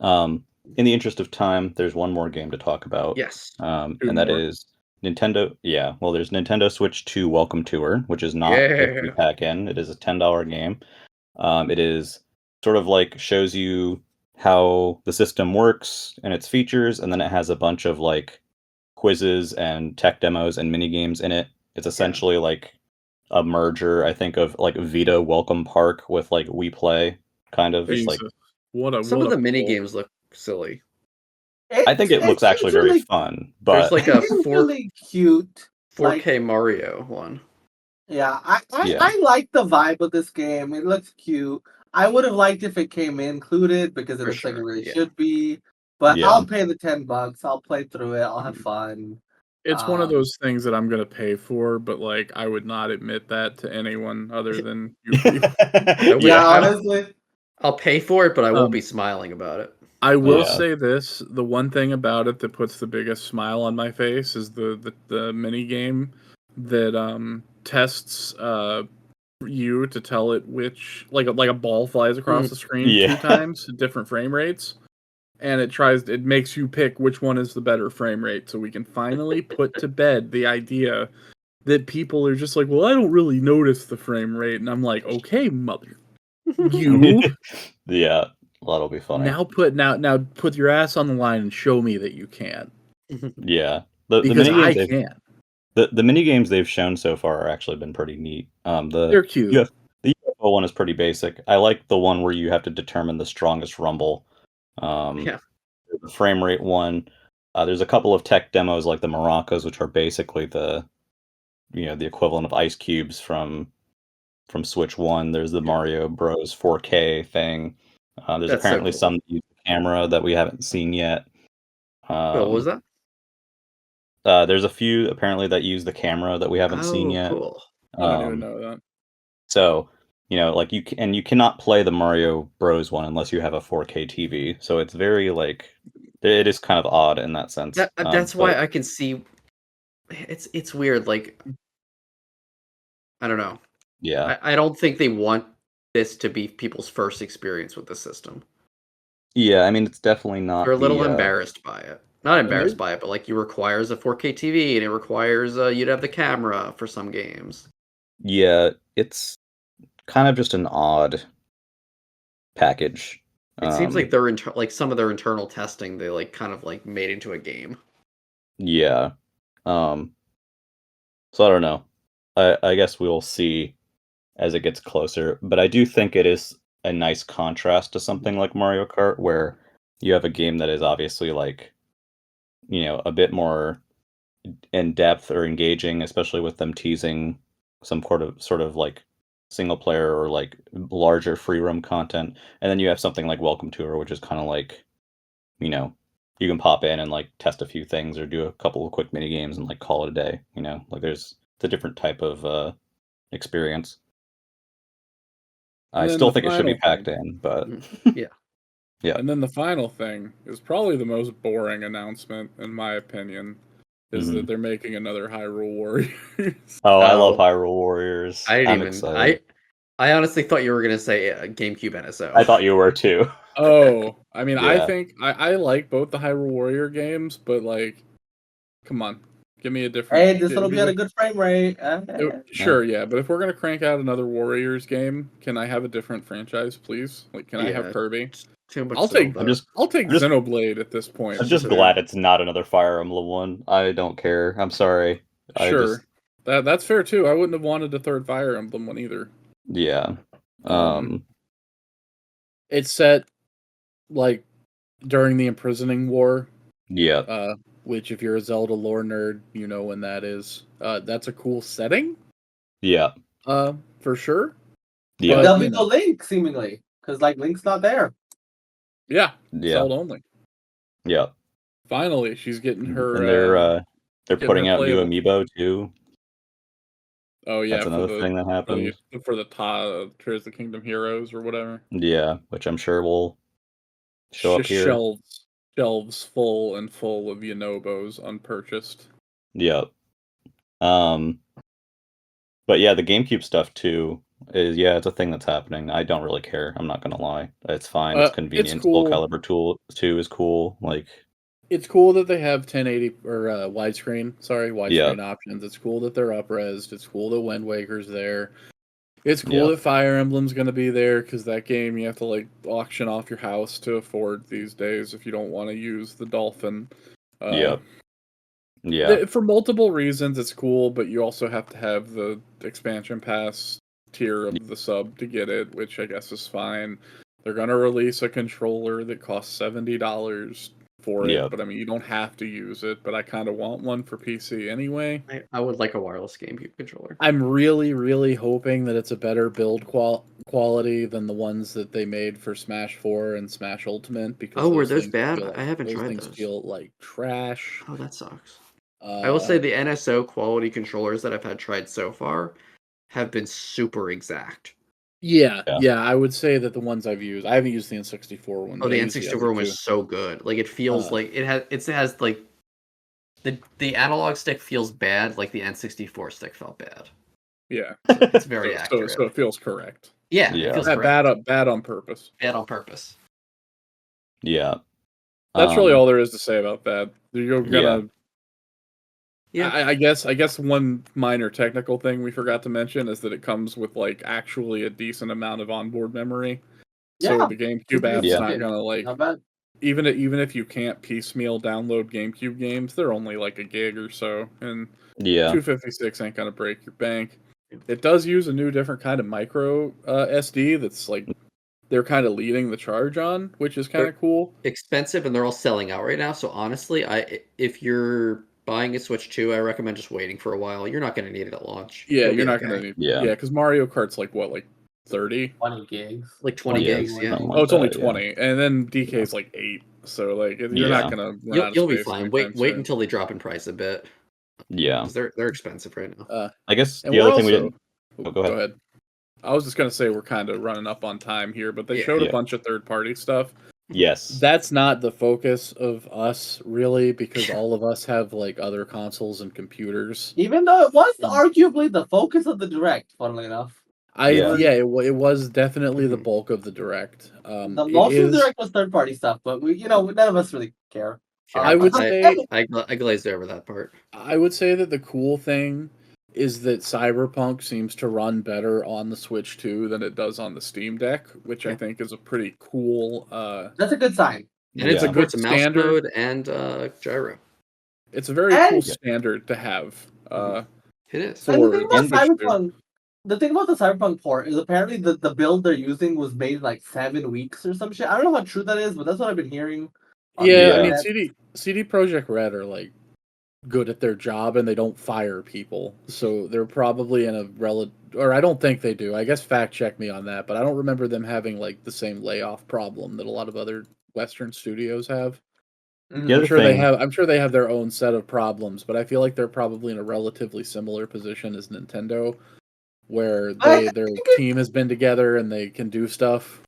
on. In the interest of time, there's one more game to talk about. Yes. And that is Nintendo. Yeah. Well, there's Nintendo Switch 2 Welcome Tour, which is not a free pack-in. It is a $10 game. It is sort of like shows you how the system works and its features, and then it has a bunch of like quizzes and tech demos and mini games in it. It's essentially like a merger, I think, of like Vita Welcome Park with like Wii Play. kind of. Jesus. Like, Some of the mini pull. games look silly. I think it looks actually very fun, but There's like a It's really cute. 4K Mario one. Yeah, Yeah. I like the vibe of this game. It looks cute. I would have liked if it came included because it For looks like it sure, really yeah. should be. But Yeah. I'll pay the $10. I'll play through it. I'll have fun. It's one of those things that I'm gonna pay for, but like I would not admit that to anyone other than you people. Yeah, honestly. I'll pay for it, but I won't be smiling about it. I will Yeah. say this: the one thing about it that puts the biggest smile on my face is the mini game that tests you to tell it which like a ball flies across the screen Yeah. 2 times at different frame rates, and it makes you pick which one is the better frame rate, so we can finally put to bed the idea that people are just like, well, I don't really notice the frame rate, and I'm like, okay, mother, you Yeah, that'll be funny. now put your ass on the line and show me that you can. Yeah, the Because mini I games can. the mini games they've shown so far are actually been pretty neat. They're cute. The UFO one is pretty basic. I like the one where you have to determine the strongest rumble. Yeah. The frame rate one. There's a couple of tech demos like the maracas, which are basically the equivalent of ice cubes from Switch 1. There's the Mario Bros 4K thing. There's That's so apparently cool. some that use the camera that we haven't seen yet. What was that? There's a few apparently that use the camera that we haven't seen yet. Cool. I don't even know that. So, like you cannot play the Mario Bros one unless you have a 4K TV. So it's very like it is kind of odd in that sense. That's why I can see. It's weird. Like, I don't know. Yeah. I don't think they want this to be people's first experience with the system. Yeah, I mean it's definitely not. They're a little embarrassed by it. Not embarrassed by it, but like, you requires a 4K TV and it requires you to have the camera for some games. Yeah, it's kind of just an odd package. It seems like they're like some of their internal testing they like kind of like made into a game. Yeah. So I don't know. I guess we'll see as it gets closer, but I do think it is a nice contrast to something like Mario Kart where you have a game that is obviously like a bit more in depth or engaging, especially with them teasing some sort of like single player or like larger free roam content. And then you have something like Welcome Tour, which is kind of like, you can pop in and like test a few things or do a couple of quick mini games and like call it a day. Like it's a different type of experience. I still think it should be packed in, but yeah. Yeah. And then the final thing is probably the most boring announcement, in my opinion, is that they're making another Hyrule Warriors. Oh, I love Hyrule Warriors. I'm excited. I honestly thought you were gonna say GameCube NSO. I thought you were too. Oh, I mean, Yeah. I think I like both the Hyrule Warrior games, but like, come on, give me a different. Hey, this will be at a good frame rate. Sure, yeah, but if we're gonna crank out another Warriors game, can I have a different franchise, please? Like, can I have Kirby? Too much I'll take Zelda. Xenoblade at this point. I'm just glad it's not another Fire Emblem one. I don't care. I'm sorry. Sure, that's fair too. I wouldn't have wanted a third Fire Emblem one either. Yeah. It's set like during the imprisoning war. Yeah. Which, if you're a Zelda lore nerd, you know when that is. That's a cool setting. Yeah. For sure. Yeah. But there'll be no Link, seemingly, because like Link's not there. Yeah. Zelda only. Yeah. Finally, she's getting her. And they're putting out new amiibo too. Oh yeah, that's another thing that happened for the Tears of the Kingdom Heroes or whatever. Yeah, which I'm sure will show up here. Shelves full of Yonobos unpurchased. Yep. But yeah, the GameCube stuff too is it's a thing that's happening. I don't really care. I'm not gonna lie. It's fine. It's convenient. It's cool. Soul Calibur 2 is cool. Like, it's cool that they have 1080 or widescreen. Sorry, widescreen options. It's cool that they're up-resed. It's cool that Wind Waker's there. It's cool that Fire Emblem's going to be there, because that game you have to like auction off your house to afford these days if you don't want to use the Dolphin. Yeah. For multiple reasons, it's cool, but you also have to have the expansion pass tier of the sub to get it, which I guess is fine. They're gonna release a controller that costs $70 for it, Yep. but I mean, you don't have to use it. But I kind of want one for PC anyway. I would like a wireless GameCube controller. I'm really, really hoping that it's a better build quality than the ones that they made for Smash 4 and Smash Ultimate. Because Were those things bad? feel- I haven't those tried things those. feel like trash. Oh, that sucks. I will say the NSO quality controllers that I've had tried so far have been super exact. Yeah, Yeah. I would say that the ones I've used, I haven't used the N64 one. Oh, but the I used N64 other one was two. so good. Like it feels like it has like the analog stick feels bad, like the N64 stick felt bad. Yeah, It's very accurate. so it feels correct. Yeah, Yeah. it feels Bad, correct. bad on purpose. Bad on purpose. Yeah. That's really all there is to say about that. You're gonna. Yeah. I guess one minor technical thing we forgot to mention is that it comes with like actually a decent amount of onboard memory. So Yeah. the GameCube app's Yeah. not gonna like Not bad. even if you can't piecemeal download GameCube games, they're only like a gig or so, and Yeah. 256 ain't gonna break your bank. It does use a new different kind of micro SD that's like they're kind of leading the charge on, which is kind of cool. Expensive, and they're all selling out right now. So honestly, if you're buying a Switch 2, I recommend just waiting for a while. You're not going to need it at launch. Yeah, You'll you're be not okay. gonna need. Yeah. Yeah, because Mario Kart's like what, like 30? 20 gigs. Like 20 Yeah, gigs, yeah. something Oh, like it's only that, 20, and then DK's like 8. So like you're Yeah. not gonna run out of You'll be space fine. anytime Wait soon. until they drop in price a bit. Yeah. Because they're expensive right now. I guess And the we're other thing we also- didn't. Oh, go ahead. I was just gonna say we're kind of running up on time here, but they Yeah. showed a Yeah. bunch of third-party stuff. Yes. That's not the focus of us really, because all of us have like other consoles and computers. Even though it was arguably the focus of the direct, funnily enough. Yeah. It was definitely the bulk of the direct. The It most of is- the direct was third party stuff, but none of us really care. I would say I glazed over that part. I would say that the cool thing is that Cyberpunk seems to run better on the Switch 2 than it does on the Steam Deck, which I think is a pretty cool. That's a good sign. And it's Yeah. a good mouse standard. mode and gyro. It's a very And- cool standard to have. It is. For And the thing about Switch 2. Cyberpunk, the Cyberpunk port is apparently the build they're using was made in like 7 weeks or some shit. I don't know how true that is, but that's what I've been hearing. on the Yeah, I internet. mean CD Projekt Red are like good at their job and they don't fire people, so they're probably in a or I don't think they do. I guess fact check me on that, but I don't remember them having like the same layoff problem that a lot of other Western studios have. Mhm. The other thing, I'm sure they have their own set of problems, but I feel like they're probably in a relatively similar position as Nintendo, where their team has been together and they can do stuff.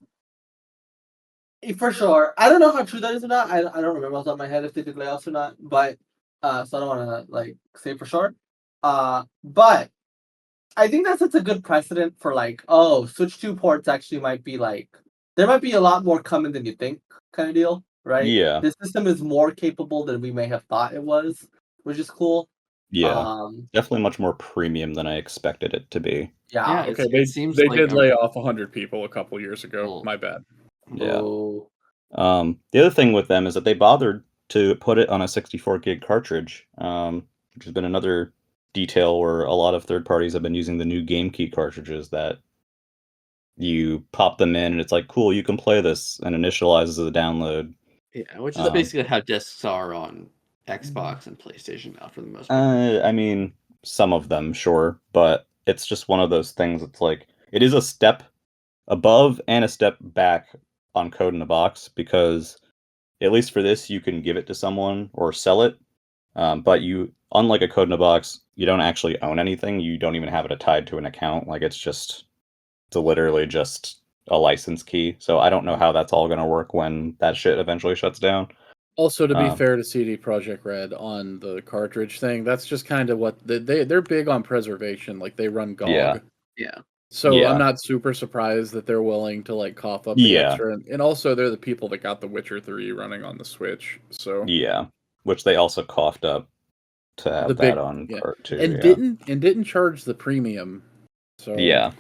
For sure. I don't know how true that is or not. I don't remember off the top of my head if they did layoffs or not, but so I don't want to like say for sure. But I think that sets a good precedent for like, oh, Switch 2 ports actually might be like there might be a lot more coming than you think kind of deal, right? Yeah. The system is more capable than we may have thought it was, which is cool. Yeah. Definitely much more premium than I expected it to be. Yeah. Okay, it seems they like did lay off 100 people a couple years ago. Oh. My bad. Yeah. Oh. The other thing with them is that they bothered to put it on a 64 gig cartridge, which has been another detail where a lot of third parties have been using the new Game Key cartridges that you pop them in and it's like, cool, you can play this, and initializes the download. Yeah, which is basically how discs are on Xbox and PlayStation now for the most part. I mean, some of them, sure, but it's just one of those things. It's like it is a step above and a step back on code in a box, because at least for this, you can give it to someone or sell it. But you, unlike a code in a box, you don't actually own anything. You don't even have it tied to an account. Like it's literally just a license key. So I don't know how that's all going to work when that shit eventually shuts down. Also, to be fair to CD Projekt Red on the cartridge thing, that's just kind of what they're big on preservation. Like they run GOG. Yeah. So Yeah. I'm not super surprised that they're willing to like cough up the Yeah. extra, and also they're the people that got The Witcher 3 running on the Switch. So Yeah, which they also coughed up to have The that big- on yeah. part two. and Yeah. didn't charge the premium. So Yeah.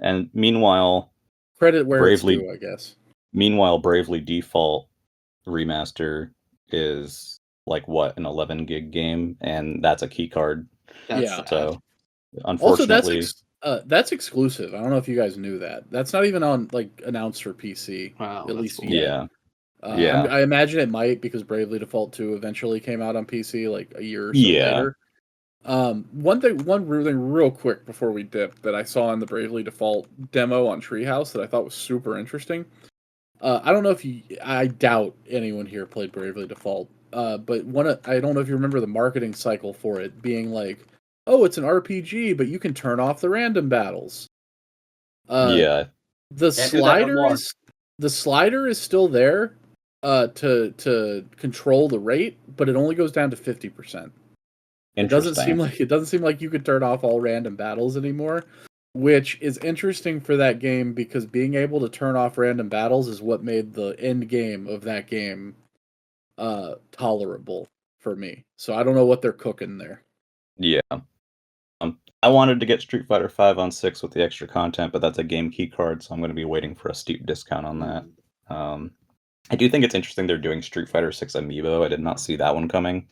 And meanwhile, credit where Bravely- it's due, I guess. Bravely Default Remaster is like what, an 11 gig game, and that's a key card. That's Yeah. sad. So Also, unfortunately, That's exclusive. I don't know if you guys knew that. That's not even on like announced for PC. Wow, at that's least cool. yet. Yeah. I imagine it might because Bravely Default 2 eventually came out on PC like a year or so later. One thing real quick before we dip that I saw in the Bravely Default demo on Treehouse that I thought was super interesting. I don't know if I doubt anyone here played Bravely Default. But I don't know if you remember the marketing cycle for it being like, oh, it's an RPG, but you can turn off the random battles. Yeah. The slider is still there to control the rate, but it only goes down to 50%. It doesn't seem like you could turn off all random battles anymore, which is interesting for that game because being able to turn off random battles is what made the end game of that game tolerable for me. So I don't know what they're cooking there. Yeah. I wanted to get Street Fighter V on 6 with the extra content, but that's a game key card, so I'm going to be waiting for a steep discount on that. I do think it's interesting they're doing Street Fighter 6 Amiibo. I did not see that one coming.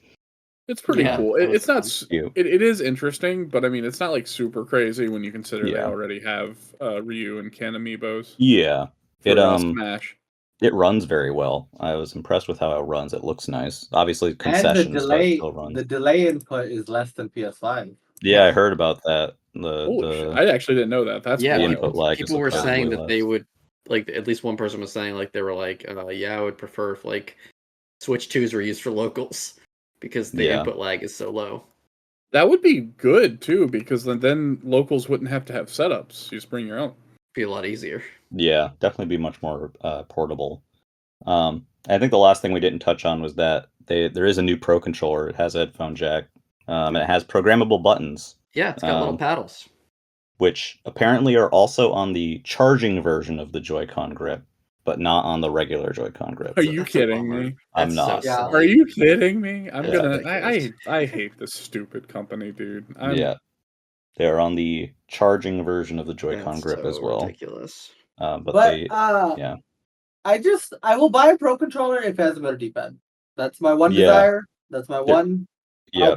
It's pretty cool. It's not. It is interesting, but I mean, it's not like super crazy when you consider they already have Ryu and Ken amiibos. Yeah, Smash. It runs very well. I was impressed with how it runs. It looks nice. Obviously, concessions, and the delay input is less than PS5. Yeah, I heard about that. I actually didn't know that. That's the input lag. People were saying that they would like. At least one person was saying like they were like, yeah, I would prefer if like Switch 2s were used for locals because the input lag is so low. That would be good too because then locals wouldn't have to have setups. You just bring your own. Be a lot easier. Yeah, definitely be much more portable. I think the last thing we didn't touch on was that there is a new Pro controller. It has a headphone jack. And it has programmable buttons. Yeah, it's got little paddles. Which apparently are also on the charging version of the Joy-Con grip, but not on the regular Joy-Con grip. Are you kidding me? I'm not. Are you kidding me? I hate this stupid company, dude. Yeah. They're on the charging version of the Joy-Con grip as well. Ridiculous. I will buy a Pro controller if it has a better D-pad. That's my one desire. That's my one. I'll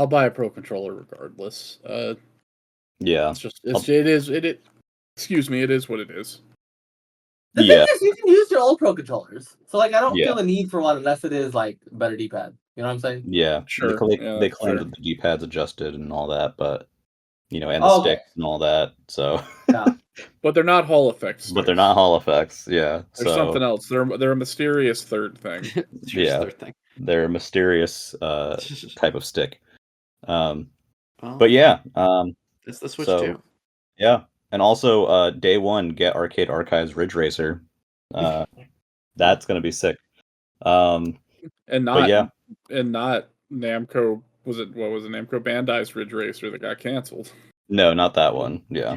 buy a Pro controller regardless. Excuse me, it is what it is. The thing is, you can use your old Pro controllers, so like I don't feel the need for one unless it is like better D-pad. You know what I'm saying? Yeah, sure. They claim that the D-pad's adjusted and all that, but and the sticks and all that. So but they're not Hall effects. But they're not Hall effects. Yeah, there's something else. They're a mysterious third thing. They're a mysterious type of stick. But yeah, it's the Switch 2. Yeah, and also day one, get Arcade Archives Ridge Racer. That's gonna be sick. And not Namco. What was it? Namco Bandai's Ridge Racer that got canceled. No, not that one. Yeah.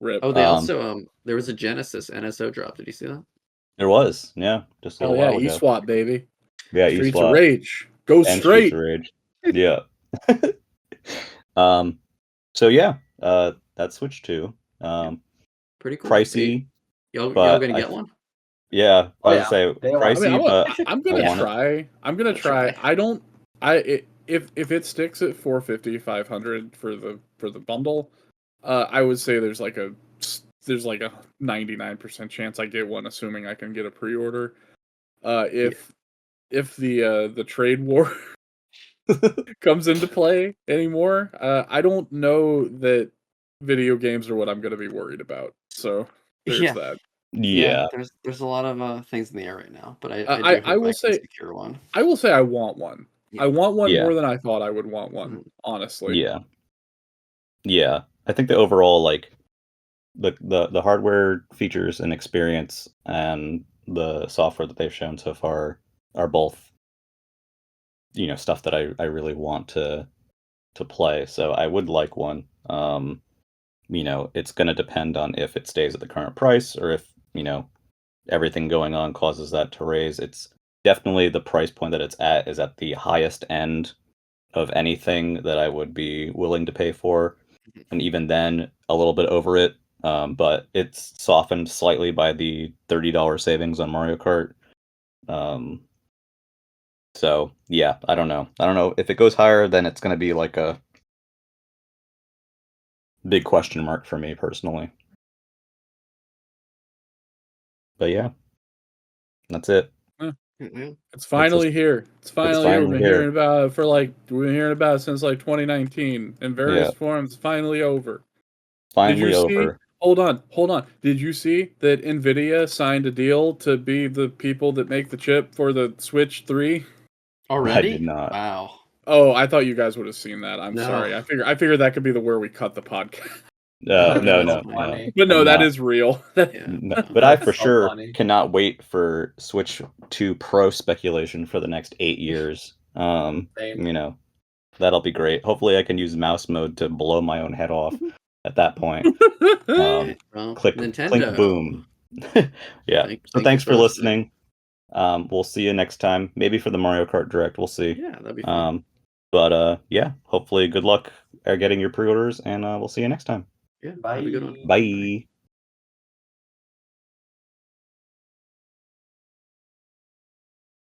Rip. Oh, they also there was a Genesis NSO drop. Did you see that? There was, yeah, just a little while ago. eSwap, baby. Yeah, Streets of Rage. Go and straight. Streets of Rage. Yeah. So yeah, that's Switch 2. Pretty cool. Pricey. Y'all gonna get one? Yeah, I was say pricey, but I'm gonna try. I'm gonna try. If it sticks at 450, 500 for the bundle, I would say there's like a 99% chance I get one, assuming I can get a pre-order. If the trade war comes into play anymore, I don't know that video games are what I'm going to be worried about. So there's that. Yeah, there's a lot of things in the air right now, but I will say secure one. I will say I want one. Yeah. I want one more than I thought I would want one. Honestly. Yeah. I think the overall the hardware features and experience and the software that they've shown so far are both stuff that I really want to play. So I would like one. It's going to depend on if it stays at the current price or if everything going on causes that to raise. It's definitely the price point that it's at is at the highest end of anything that I would be willing to pay for, and even then a little bit over it. But it's softened slightly by the $30 savings on Mario Kart. So yeah, I don't know if it goes higher, then it's going to be like a big question mark for me personally. But yeah, that's it. It's finally here. It's finally here. We've been hearing about it since like 2019 in various forms. Finally over. Finally over. Hold on. Did you see that Nvidia signed a deal to be the people that make the chip for the Switch 3? Already? I did not. Wow. Oh, I thought you guys would have seen that. I'm sorry. I figured that could be where we cut the podcast. No. But no, that is real. No, but I for sure cannot wait for Switch 2 Pro speculation for the next 8 years. You know, that'll be great. Hopefully I can use mouse mode to blow my own head off at that point. Click boom. Yeah. Thanks for listening. We'll see you next time. Maybe for the Mario Kart Direct. We'll see. Yeah, that'd be fun. But yeah, hopefully good luck getting your pre-orders, and we'll see you next time. Yeah, have a good one. Bye.